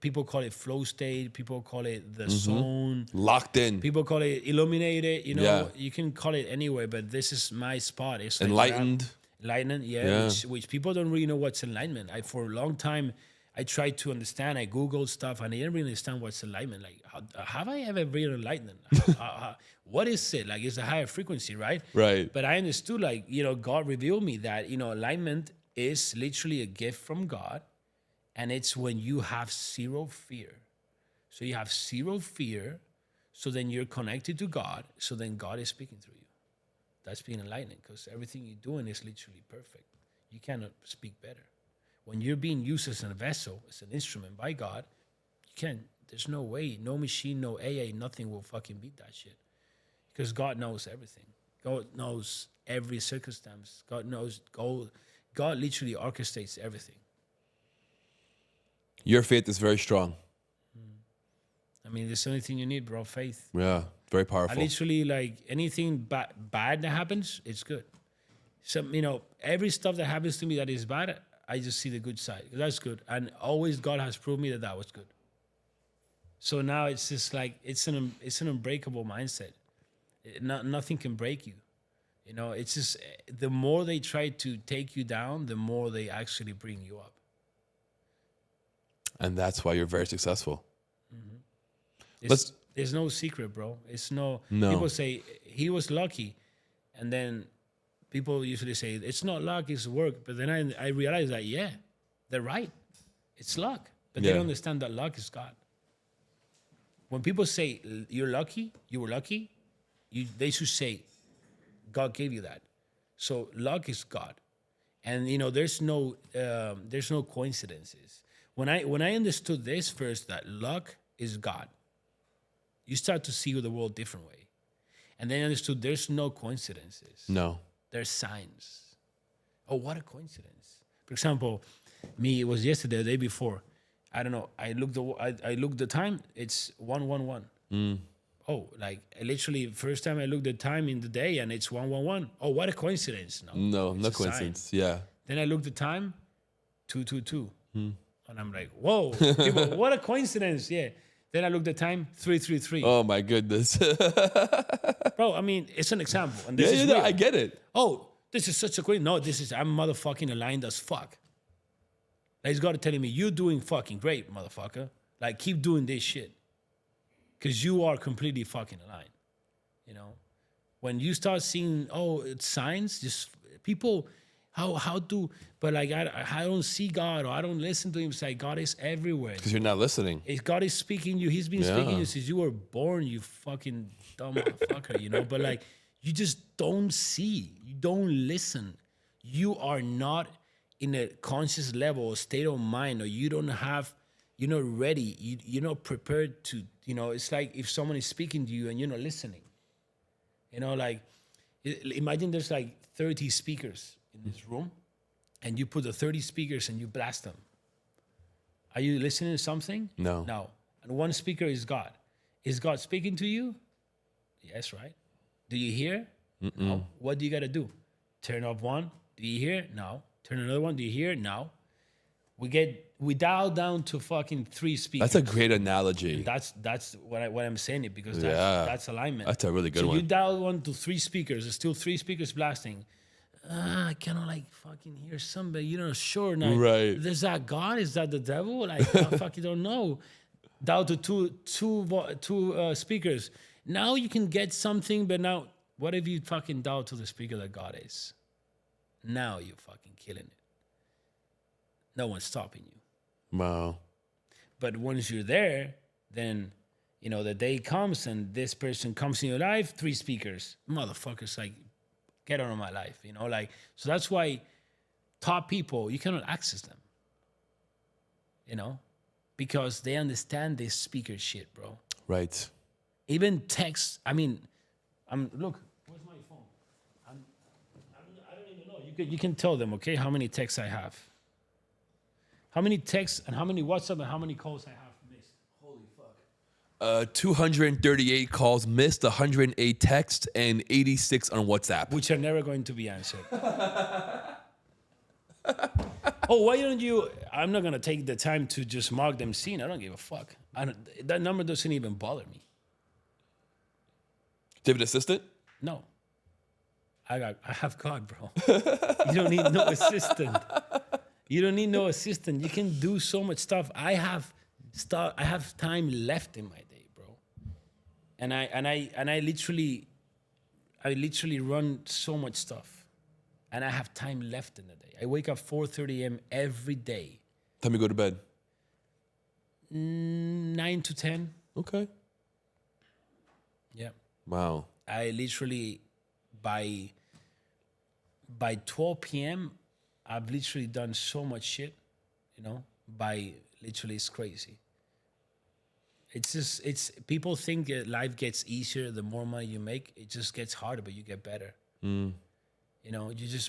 people call it flow state, people call it the zone. Locked in. People call it illuminated, you know, you can call it anyway, but this is my spot. It's like enlightened. Enlightenment, yeah. Which people don't really know what's enlightenment. For a long time I tried to understand. I Googled stuff and I didn't really understand what's enlightenment. Like, have I ever read enlightenment? What is it? Like, it's a higher frequency, right? Right. But I understood, like, God revealed me that, alignment is literally a gift from God. And it's when you have zero fear. So you have zero fear. So then you're connected to God. So then God is speaking through you. That's being enlightened, because everything you're doing is literally perfect. You cannot speak better. When you're being used as a vessel, as an instrument by God, there's no way, no machine, no AA, nothing will fucking beat that shit. Because God knows everything. God knows every circumstance. God literally orchestrates everything. Your faith is very strong. I mean, there's the only thing you need, bro, faith. Yeah, very powerful. I literally, like, anything bad that happens, it's good. Every stuff that happens to me that is bad, I just see the good side. That's good. And always God has proved me that was good. So now it's just like, it's an unbreakable mindset. Nothing can break you. It's just, the more they try to take you down, the more they actually bring you up. And that's why you're very successful. Mm-hmm. There's no secret, bro. No. People say he was lucky. And then people usually say, it's not luck, it's work. But then I realize that, yeah, they're right. It's luck. But they don't understand that luck is God. When people say, you're lucky, you were lucky, they should say, God gave you that. So luck is God. And there's no coincidences. When I understood this first, that luck is God, you start to see the world different way. And then I understood there's no coincidences. No. There's signs. Oh, what a coincidence! For example, it was yesterday, the day before. I don't know. I looked the time. It's 1:11. Oh, like literally, first time I looked the time in the day, and it's 1:11. Oh, what a coincidence! No It's a coincidence. sign. Yeah. Then I looked the time, 2:22, and I'm like, whoa, people, what a coincidence! Yeah. Then I looked the time, 3:33. Oh my goodness. Bro, I mean, it's an example, and this is no, real. I get it. Oh, this is such a coincidence. No, I'm motherfucking aligned as fuck. Like, it's God telling me, you're doing fucking great, motherfucker. Like, keep doing this shit. Because you are completely fucking aligned. When you start seeing, it's signs, just people, but like, I don't see God, or I don't listen to him. It's like, God is everywhere. Because you're not listening. God is speaking you. He's been speaking you since you were born, you fucking dumb motherfucker, But like, you just don't see. You don't listen. You are not in a conscious level or state of mind, or you're not ready. You're not prepared to, it's like if someone is speaking to you and you're not listening. Like, imagine there's like 30 speakers in this room, and you put the 30 speakers and you blast them. Are you listening to something? No. No. And one speaker is God. Is God speaking to you? Yes, right? Do you hear? No. What do you got to do? Turn off one. Do you hear? No. Turn another one. Do you hear? No. We dial down to fucking 3 speakers. That's a great analogy. That's what I'm saying it, because that's alignment. That's a really good one. So you dial 1 to 3 speakers. There's still 3 speakers blasting. I cannot like fucking hear somebody. Sure now. Right. Is that God? Is that the devil? Like, I fucking don't know. Dial to two speakers. Now you can get something, but now what if you fucking dial to the speaker that God is? Now you're fucking killing it. No one's stopping you. Wow. But once you're there, then, the day comes and this person comes in your life, 3 speakers. Motherfuckers, like, get out of my life, so that's why top people, you cannot access them, because they understand this speaker shit, bro. Right. Even text, look, where's my phone? I don't even know. You can tell them, okay, how many texts I have. How many texts and how many WhatsApp and how many calls I have missed. Holy fuck. 238 calls missed, 108 texts, and 86 on WhatsApp. Which are never going to be answered. Why don't you? I'm not going to take the time to just mark them seen. I don't give a fuck. That number doesn't even bother me. Do you have an assistant? No. I have God, bro. You don't need no assistant. You don't need no assistant. You can do so much stuff. I have time left in my day, bro. And I literally run so much stuff. And I have time left in the day. I wake up 4:30 a.m. every day. Time you go to bed? 9 to 10. Okay. Yeah. Wow. I literally, by 12 p.m., I've literally done so much shit, it's crazy. People think that life gets easier the more money you make. It just gets harder, but you get better.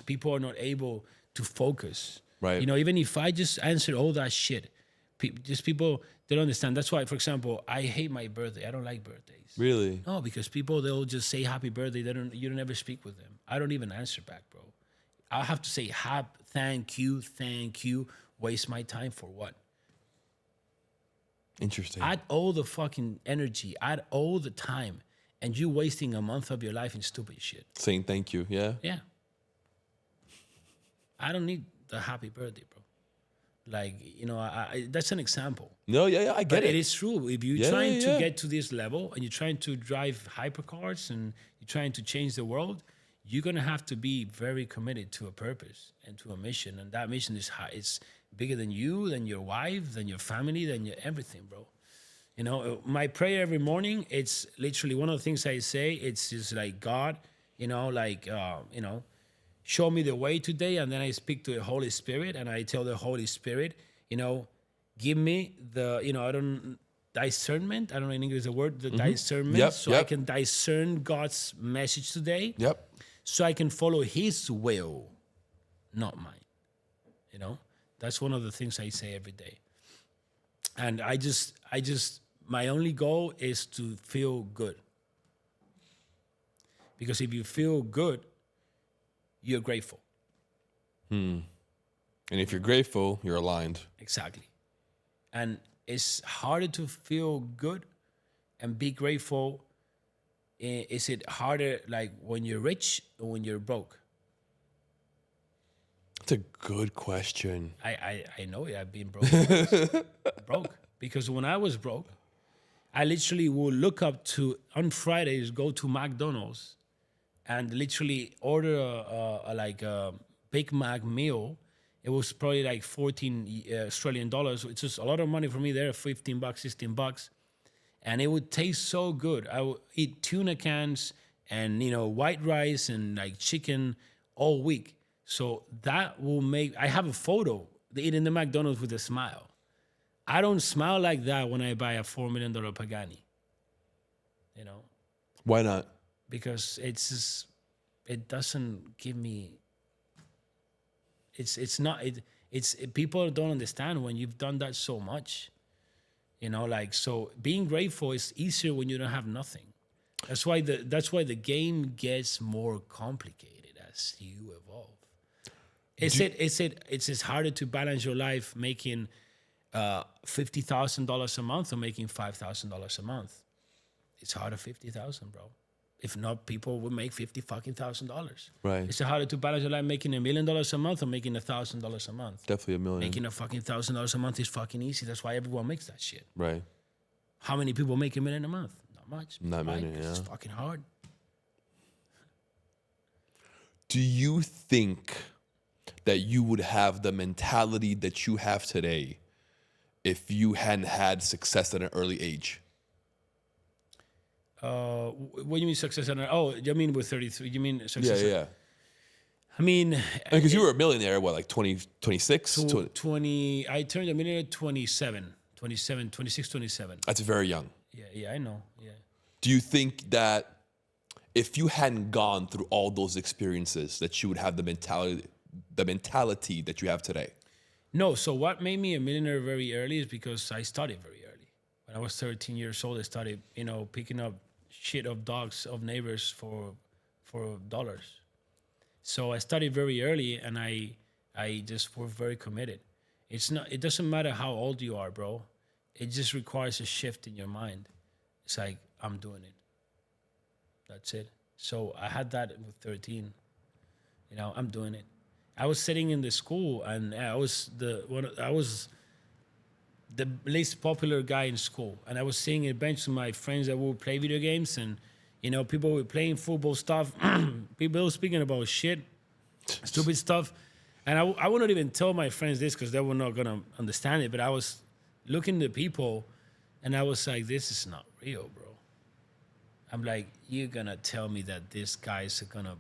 People are not able to focus. Right. Even if I just answered all that shit, people, they don't understand. That's why, for example, I hate my birthday. I don't like birthdays. Really? No, because they'll just say happy birthday. You don't ever speak with them. I don't even answer back, bro. I have to say thank you. Waste my time for what? Interesting. Add all the fucking energy, add all the time, and you wasting a month of your life in stupid shit. Saying thank you, yeah? Yeah. I don't need the happy birthday, bro. Like, that's an example. No, yeah, I get But it. it is true. If you're trying to get to this level and you're trying to drive hypercars and you're trying to change the world, you're going to have to be very committed to a purpose and to a mission. And that mission is it's bigger than you, than your wife, than your family, than your everything, bro. My prayer every morning, it's literally one of the things I say. It's just like, God, show me the way today, and then I speak to the Holy Spirit, and I tell the Holy Spirit, give me the, discernment. I don't know in English the word, the discernment, Yep, I can discern God's message today. Yep. So I can follow His will, not mine. That's one of the things I say every day. And I just, my only goal is to feel good. Because if you feel good, you're grateful. And if you're grateful, you're aligned. Exactly. And it's harder to feel good and be grateful. Is it harder like when you're rich or when you're broke? That's a good question. I know it. I've been broke. Broke. Because when I was broke, I literally would look up to, on Fridays, go to McDonald's and literally order a Big Mac meal. It was probably like 14 Australian dollars. It's just a lot of money for me there, $15, $16. And it would taste so good. I would eat tuna cans and, white rice and like chicken all week. So that will make, I have a photo, eating the McDonald's with a smile. I don't smile like that when I buy a $4 million Pagani. Why not? Because it doesn't give me, people don't understand when you've done that so much. So being grateful is easier when you don't have nothing. That's why the game gets more complicated as you evolve. It's harder to balance your life making $50,000 a month or making $5,000 a month. It's harder $50,000, bro. If not, people would make $50,000. Right. It's harder to balance your life making $1 million a month or making $1,000 a month. Definitely $1 million. Making $1,000 a month is fucking easy. That's why everyone makes that shit. Right. How many people make $1 million a month? Not much. Not many, yeah. It's fucking hard. Do you think that you would have the mentality that you have today if you hadn't had success at an early age? What do you mean success? You mean with 33? You mean success? Yeah. I mean, Because you were a millionaire, what, like 26? 20. I turned a millionaire at 27, 26, 27. That's very young. Yeah, I know. Yeah. Do you think that if you hadn't gone through all those experiences, that you would have the mentality that you have today? No. So what made me a millionaire very early is because I started very early. When I was 13 years old, I started, picking up shit of dogs of neighbors for dollars. So I started very early, and I just was very committed. It doesn't matter how old you are, bro. It just requires a shift in your mind. It's like, I'm doing it. That's it. So I had that with 13. I'm doing it. I was sitting in the school, and I was the least popular guy in school, and I was sitting at a bench with my friends that would play video games, and people were playing football stuff. People were speaking about shit, stupid stuff, and I wouldn't even tell my friends this because they were not gonna understand it. But I was looking at people, and I was like, "This is not real, bro." I'm like, "You're gonna tell me that these guys are gonna?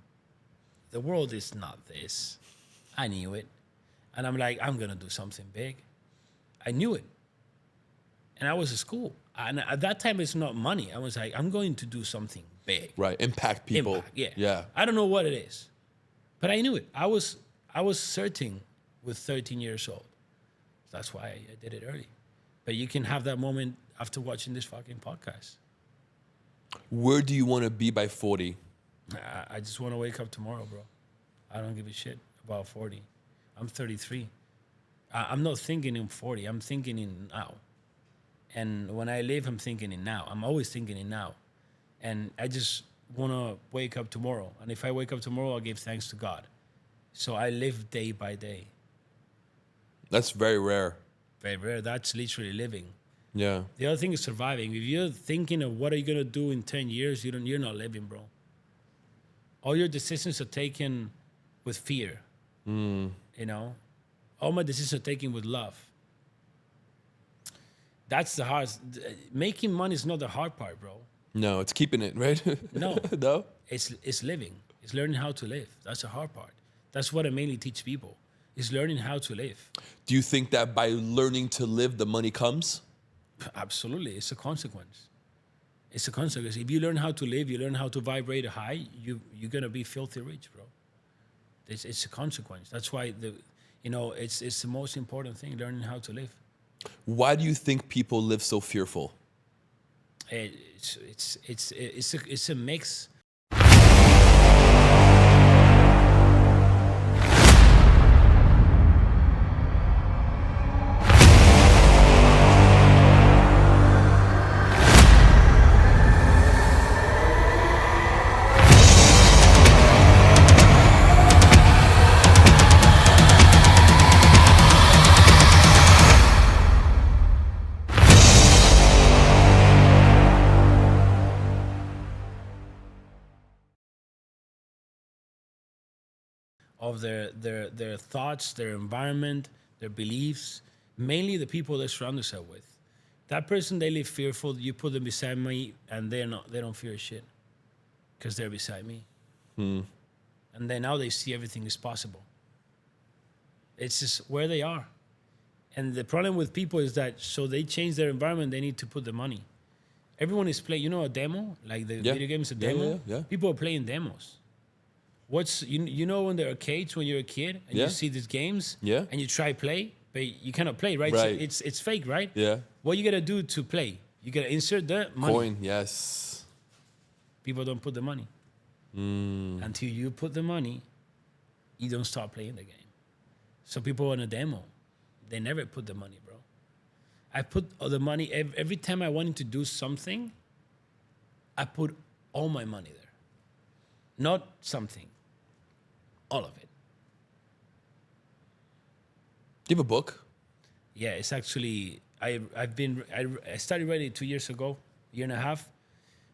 The world is not this." I knew it, and I'm like, "I'm gonna do something big." I knew it. And I was at school. And at that time, it's not money. I was like, I'm going to do something big. Right. Impact people. Impact, Yeah. I don't know what it is. But I knew it. I was certain with 13 years old. That's why I did it early. But you can have that moment after watching this fucking podcast. Where do you want to be by 40? I just want to wake up tomorrow, bro. I don't give a shit about 40. I'm 33. I'm not thinking in 40. I'm thinking in now. And when I live, I'm thinking in now. I'm always thinking in now. And I just want to wake up tomorrow. And if I wake up tomorrow, I'll give thanks to God. So I live day by day. That's very rare. Very rare. That's literally living. Yeah. The other thing is surviving. If you're thinking of what are you going to do in 10 years, you're not living, bro. All your decisions are taken with fear. All my decisions are taken with love. That's the hardest. Making money is not the hard part, bro. No, it's keeping it, right? No. No? It's living. It's learning how to live. That's the hard part. That's what I mainly teach people, is learning how to live. Do you think that by learning to live, the money comes? Absolutely, it's a consequence. It's a consequence. If you learn how to live, you learn how to vibrate high, you're gonna be filthy rich, bro. It's a consequence. That's why it's the most important thing, learning how to live. Why do you think people live so fearful? It's a mix. Of their thoughts, their environment, their beliefs, mainly the people they surround themselves with. That person, they live fearful. You put them beside me, and they don't fear shit, because they're beside me. And then now they see everything is possible. It's just where they are. And the problem with people is that, so they change their environment, they need to put the money. Everyone is playing, a demo, like the video game is a demo. Yeah. People are playing demos. You know when there are arcades when you're a kid and you see these games and you try play, but you cannot play, right? Right. So it's fake, right? Yeah. What you gotta do to play? You gotta insert the money. Coin, yes. People don't put the money. Until you put the money, you don't start playing the game. So people on a demo, they never put the money, bro. I put all the money every time I wanted to do something. I put all my money there, not something. All of it. Do you have a book? Yeah, it's actually I started writing it 2 years ago, year and a half.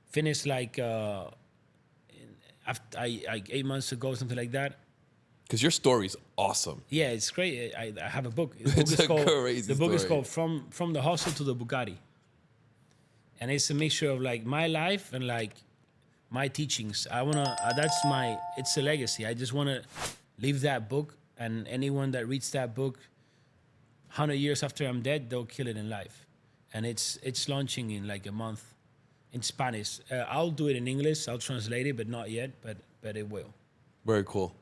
Finished like after 8 months ago, something like that. Because your story's awesome. Yeah, it's great. I have a book. It's a crazy The book is story. called From the Hustle to the Bugatti, and it's a mixture of like my life and like my teachings. It's a legacy. I just wanna leave that book, and anyone that reads that book 100 years after I'm dead, they'll kill it in life. And it's launching in like a month in Spanish. I'll do it in English. I'll translate it, but not yet, but it will. Very cool.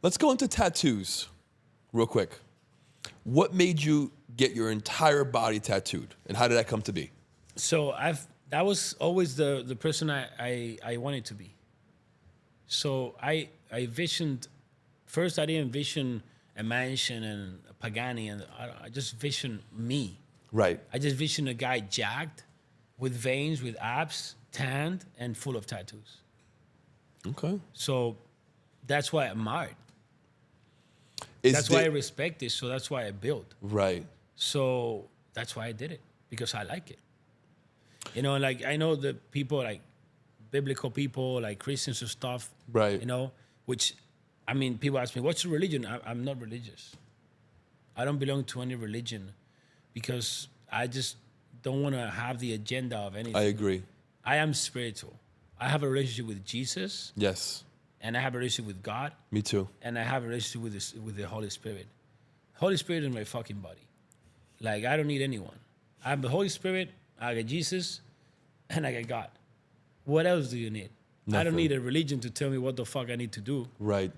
Let's go into tattoos real quick. What made you get your entire body tattooed, and how did that come to be? So that was always the person I wanted to be. So I visioned, first I didn't vision a mansion and a Pagani, and I just visioned me. Right. I just visioned a guy jacked, with veins, with abs, tanned, and full of tattoos. Okay. So that's why I admired. That's why I respect it. So that's why I built. Right. So that's why I did it, because I like it. Like I know the people, like biblical people, like Christians and stuff. Right. Which, I mean, people ask me, what's your religion? I'm not religious. I don't belong to any religion, because I just don't want to have the agenda of anything. I agree. I am spiritual. I have a relationship with Jesus. Yes. And I have a relationship with God. Me too. And I have a relationship with the Holy Spirit. Holy Spirit is my fucking body. Like, I don't need anyone. I have the Holy Spirit, I got Jesus, and I got God. What else do you need? Nothing. I don't need a religion to tell me what the fuck I need to do. Right.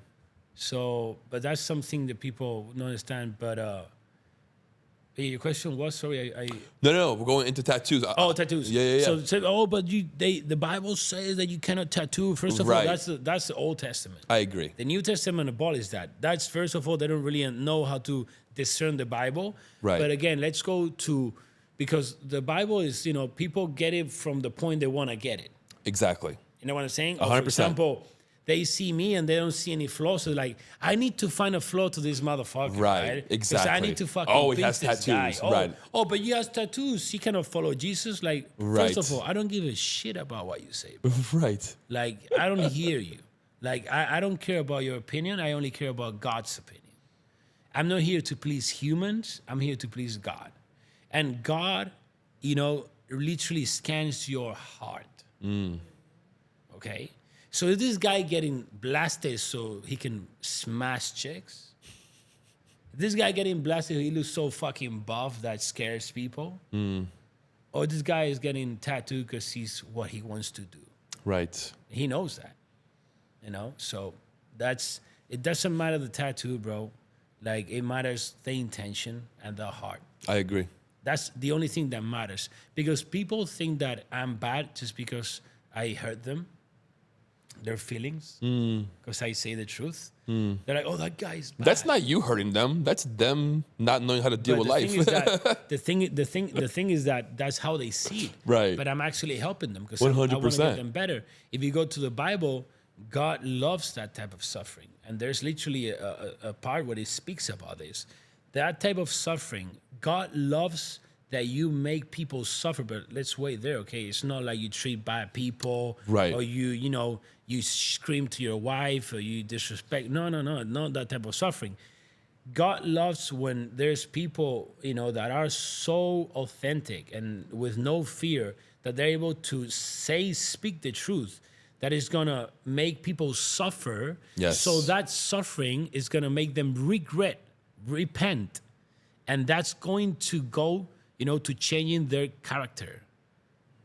So, but that's something that people don't understand. But your question was, sorry, No, we're going into tattoos. Tattoos. Yeah. So, but the Bible says that you cannot tattoo. First of all, Right. that's the Old Testament. I agree. The New Testament abolished that. That's, first of all, they don't really know how to discern the Bible. Right. But again, let's go to, because the Bible is, people get it from the point they want to get it. Exactly. You know what I'm saying? 100%. For example, they see me and they don't see any flaws. So like, I need to find a flaw to this motherfucker. Right, 'Cause exactly. I need to fucking Oh, he beat has this tattoos, guy. right. Oh, but he has tattoos. He cannot follow Jesus. Like, Right. first of all, I don't give a shit about what you say, bro. Right. Like, I don't hear you. Like, I don't care about your opinion. I only care about God's opinion. I'm not here to please humans. I'm here to please God. And God, literally scans your heart. Okay? So is this guy getting blasted so he can smash chicks? This guy getting blasted, he looks so fucking buff that scares people? Or this guy is getting tattooed because he's what he wants to do? Right. He knows that, you know? So it doesn't matter the tattoo, bro. Like, it matters the intention and the heart. I agree. That's the only thing that matters. Because people think that I'm bad just because I hurt them, their feelings, because I say the truth. They're like, oh, that guy's bad. That's not you hurting them. That's them not knowing how to deal with life. The thing is that that's how they see it. Right. But I'm actually helping them because I want to get them better. If you go to the Bible, God loves that type of suffering. And there's literally a part where it speaks about this. That type of suffering, God loves that you make people suffer, but let's wait there, okay? It's not like you treat bad people, right? Or you scream to your wife, or you disrespect. No, not that type of suffering. God loves when there's people, that are so authentic and with no fear that they're able to speak the truth that is gonna make people suffer. Yes. So that suffering is gonna make them repent, and that's going to go, to changing their character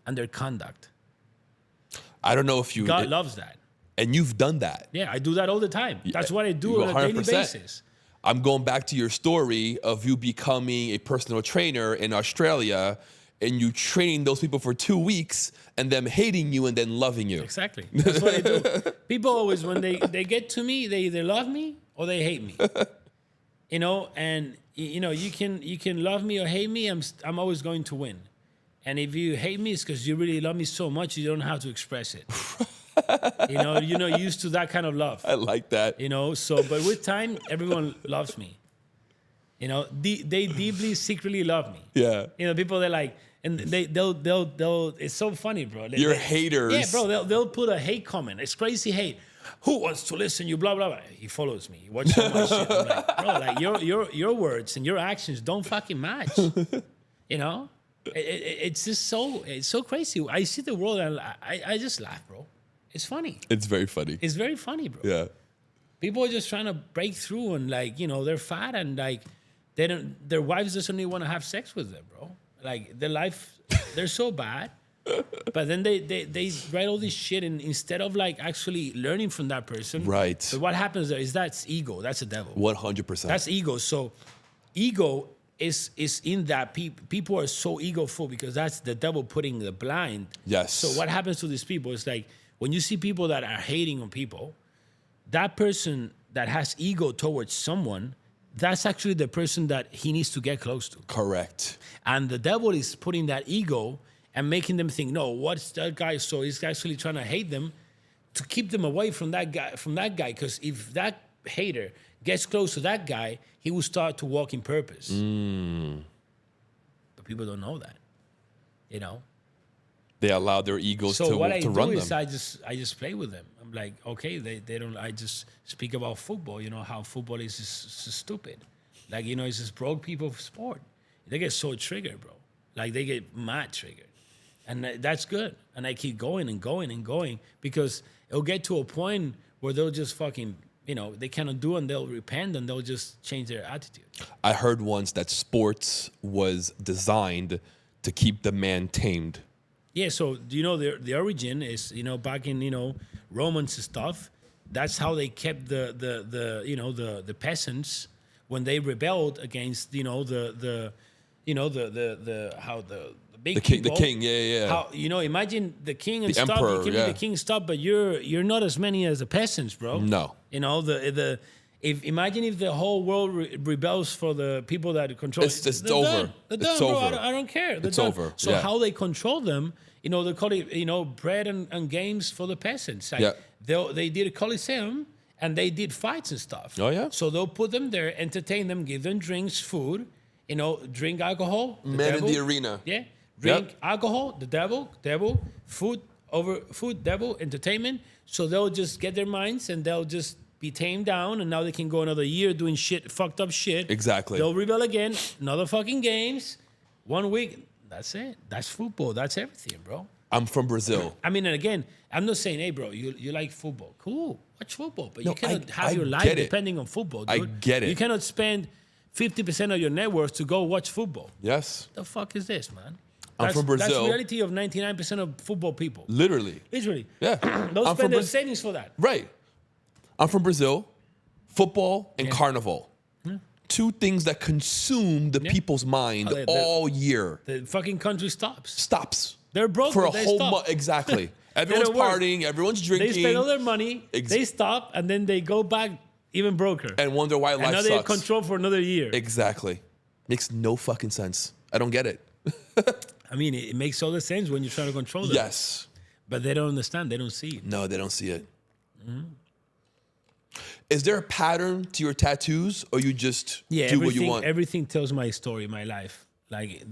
and their conduct. I don't know if God loves that. And you've done that. Yeah, I do that all the time. That's what I do on a daily basis. I'm going back to your story of you becoming a personal trainer in Australia and you training those people for 2 weeks and them hating you and then loving you. Exactly. That's what I do. People always, when they get to me, they either love me or they hate me. And you can love me or hate me. I'm always going to win. And if you hate me, it's because you really love me so much you don't know how to express it. You're not used to that kind of love. I like that. But with time, everyone loves me. They deeply, secretly love me. Yeah. People, they're like, and they'll. It's so funny, bro. Your haters. Yeah, bro. They'll put a hate comment. It's crazy hate. Who wants to listen? You blah blah blah. He follows me. He watches all my shit. I'm like, bro, like your words and your actions don't fucking match. It's just so crazy. I see the world and I just laugh, bro. It's funny. It's very funny. It's very funny, bro. Yeah. People are just trying to break through and they're fat and their wives doesn't even want to have sex with them, bro. Like their life, they're so bad. But then they write all this shit and instead of actually learning from that person. Right. But what happens there is that's ego. That's the devil. 100%. That's ego. So ego is in that people are so egoful because that's the devil putting the blind. Yes. So what happens to these people is when you see people that are hating on people, that person that has ego towards someone, that's actually the person that he needs to get close to. Correct. And the devil is putting that ego and making them think, no, what's that guy? So he's actually trying to hate them to keep them away from that guy. Because if that hater gets close to that guy, he will start to walk in purpose. But people don't know that, They allow their egos to run them. So what I do is I just play with them. I'm like, okay, they don't. I just speak about football. How football is just stupid. It's just broke people sport. They get so triggered, bro. They get mad triggered. And that's good. And I keep going and going and going because it'll get to a point where they'll just fucking, they cannot do and they'll repent and they'll just change their attitude. I heard once that sports was designed to keep the man tamed. Yeah, so the origin is back in Romans stuff. That's how they kept the peasants when they rebelled against the big people. The king, yeah. How imagine the king and the stuff. Emperor, you can be the king and stuff, but you're not as many as the peasants, bro. No. Imagine if the whole world rebels for the people that control. It's over. It's over. Bro. I don't care. It's over. So how they control them? They call it bread and games for the peasants. They did a coliseum and they did fights and stuff. Oh yeah. So they'll put them there, entertain them, give them drinks, food. Drink alcohol. Men in the arena. Yeah. Drink alcohol. The devil. Food, devil, entertainment. So they'll just get their minds and they'll just be tamed down, and now they can go another year doing fucked up shit. Exactly. They'll rebel again. Another fucking games. 1 week. That's it. That's football. That's everything, bro. I'm from Brazil. I mean, and again, I'm not saying, hey, bro, you like football. Cool, watch football. But No, you cannot I have your life get it. depending on football, I dude. get it. You cannot spend 50% of your net worth to go watch football. Yes. The fuck is this, man? I'm from Brazil. That's the reality of 99% of football people. Literally. Literally. Yeah. They'll I'm spend from their Braz- savings for that. Right. I'm from Brazil. Football and carnival. Two things that consume the people's mind all year. The fucking country stops. Stops. They're broke, for a but they whole stop. month. Exactly. Everyone's don't work. partying. Everyone's drinking. They spend all their money, they stop, and then they go back even broker. and wonder why And life now sucks. they're in control for another year. Exactly. Makes no fucking sense. I don't get it. I mean, it makes all the sense when you're trying to control them. Yes. But they don't understand. They don't see it. No, they don't see it. Is there a pattern to your tattoos, or you just do what you want? Everything tells my story, my life. Like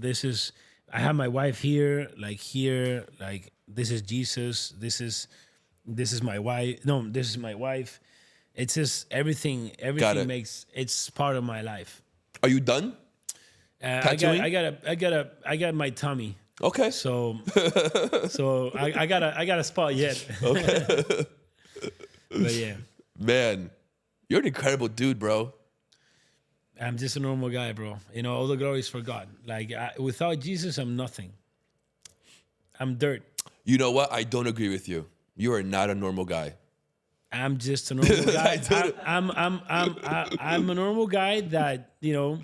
I have my wife here, like this is Jesus. This is my wife. No, this is my wife. It's just everything makes, it's part of my life. Are you done? Tattooing? I got my tummy. Okay. So I got a spot yet. Okay. But yeah. Man, you're an incredible dude, bro. I'm just a normal guy, bro. You know, all the glory is for God. Like, without Jesus, I'm nothing. I'm dirt. You know what? I don't agree with you. You are not a normal guy. I'm just a normal guy. I'm a normal guy that, you know,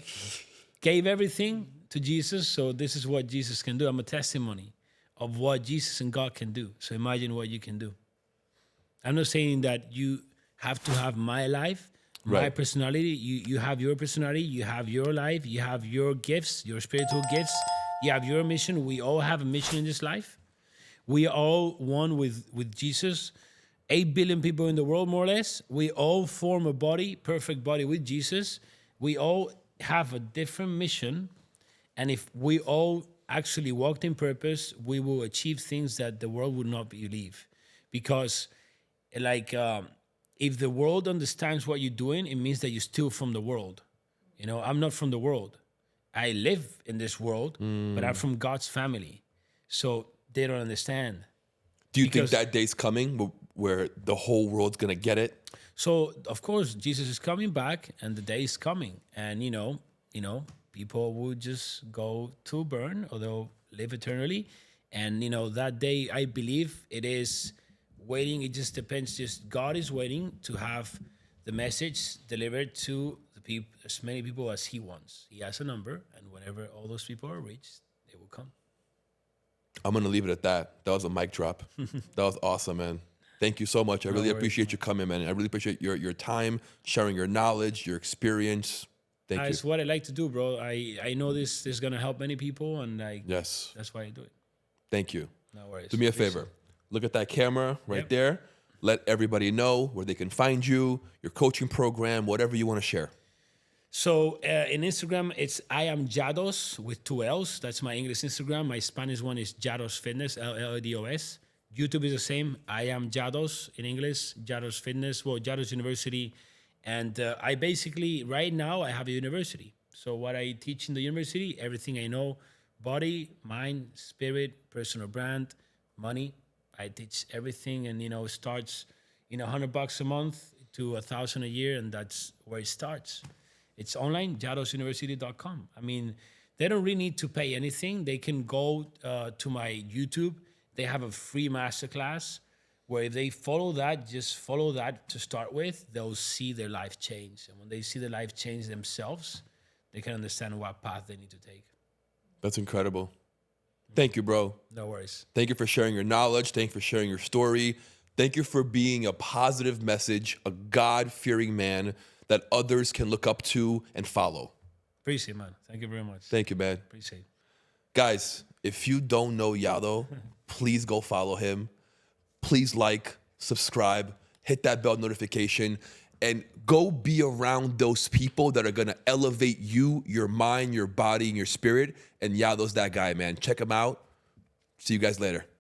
gave everything to Jesus. So this is what Jesus can do. I'm a testimony of what Jesus and God can do. So imagine what you can do. I'm not saying that you have to have my life, my personality. You have your personality, you have your life, you have your gifts, your spiritual gifts, you have your mission. We all have a mission in this life. We are all one with Jesus. 8 billion people in the world, more or less. We all form a body, perfect body with Jesus. We all have a different mission. And if we all actually walked in purpose, we will achieve things that the world would not believe. Because like, if the world understands what you're doing, it means that you're still from the world. You know, I'm not from the world. I live in this world, but I'm from God's family. So they don't understand. Do you think that day's coming where the whole world's going to get it? So, of course, Jesus is coming back and the day is coming. And, you know, people will just go to burn or they'll live eternally. And, you know, that day, I believe it is waiting. It just depends. Just God is waiting to have the message delivered to the people, as many people as He wants. He has a number, and whenever all those people are reached, they will come. I'm going to leave it at that. That was a mic drop. That was awesome, man. Thank you so much. I really appreciate you coming, man. I really appreciate your time, sharing your knowledge, your experience. Thank you. That's what I like to do, bro. I know this is going to help many people, and yes, that's why I do it. Thank you. No worries. Do me a favor. Look at that camera right there. Let everybody know where they can find you, your coaching program, whatever you want to share. So in Instagram, it's I am Llados with 2 L's. That's my English Instagram. My Spanish one is Llados Fitness, Llados. YouTube is the same. I am Llados in English, Llados Fitness, Llados University. And I basically, right now, I have a university. So what I teach in the university, everything I know, body, mind, spirit, personal brand, money. I teach everything, and it starts, $100 a month to $1,000 a year, and that's where it starts. It's online, lladouniversity.com. I mean, they don't really need to pay anything. They can go to my YouTube. They have a free masterclass where if they follow that, just follow that to start with, they'll see their life change. And when they see their life change themselves, they can understand what path they need to take. That's incredible. Thank you, bro. No worries. Thank you for sharing your knowledge. Thank you for sharing your story. Thank you for being a positive message, a God-fearing man that others can look up to and follow. Appreciate it, man. Thank you very much. Thank you, man. Appreciate it. Guys, if you don't know Llado, please go follow him. Please like, subscribe, hit that bell notification, and go be around those people that are going to elevate you, your mind, your body, and your spirit. And Llado's that guy, man. Check him out. See you guys later.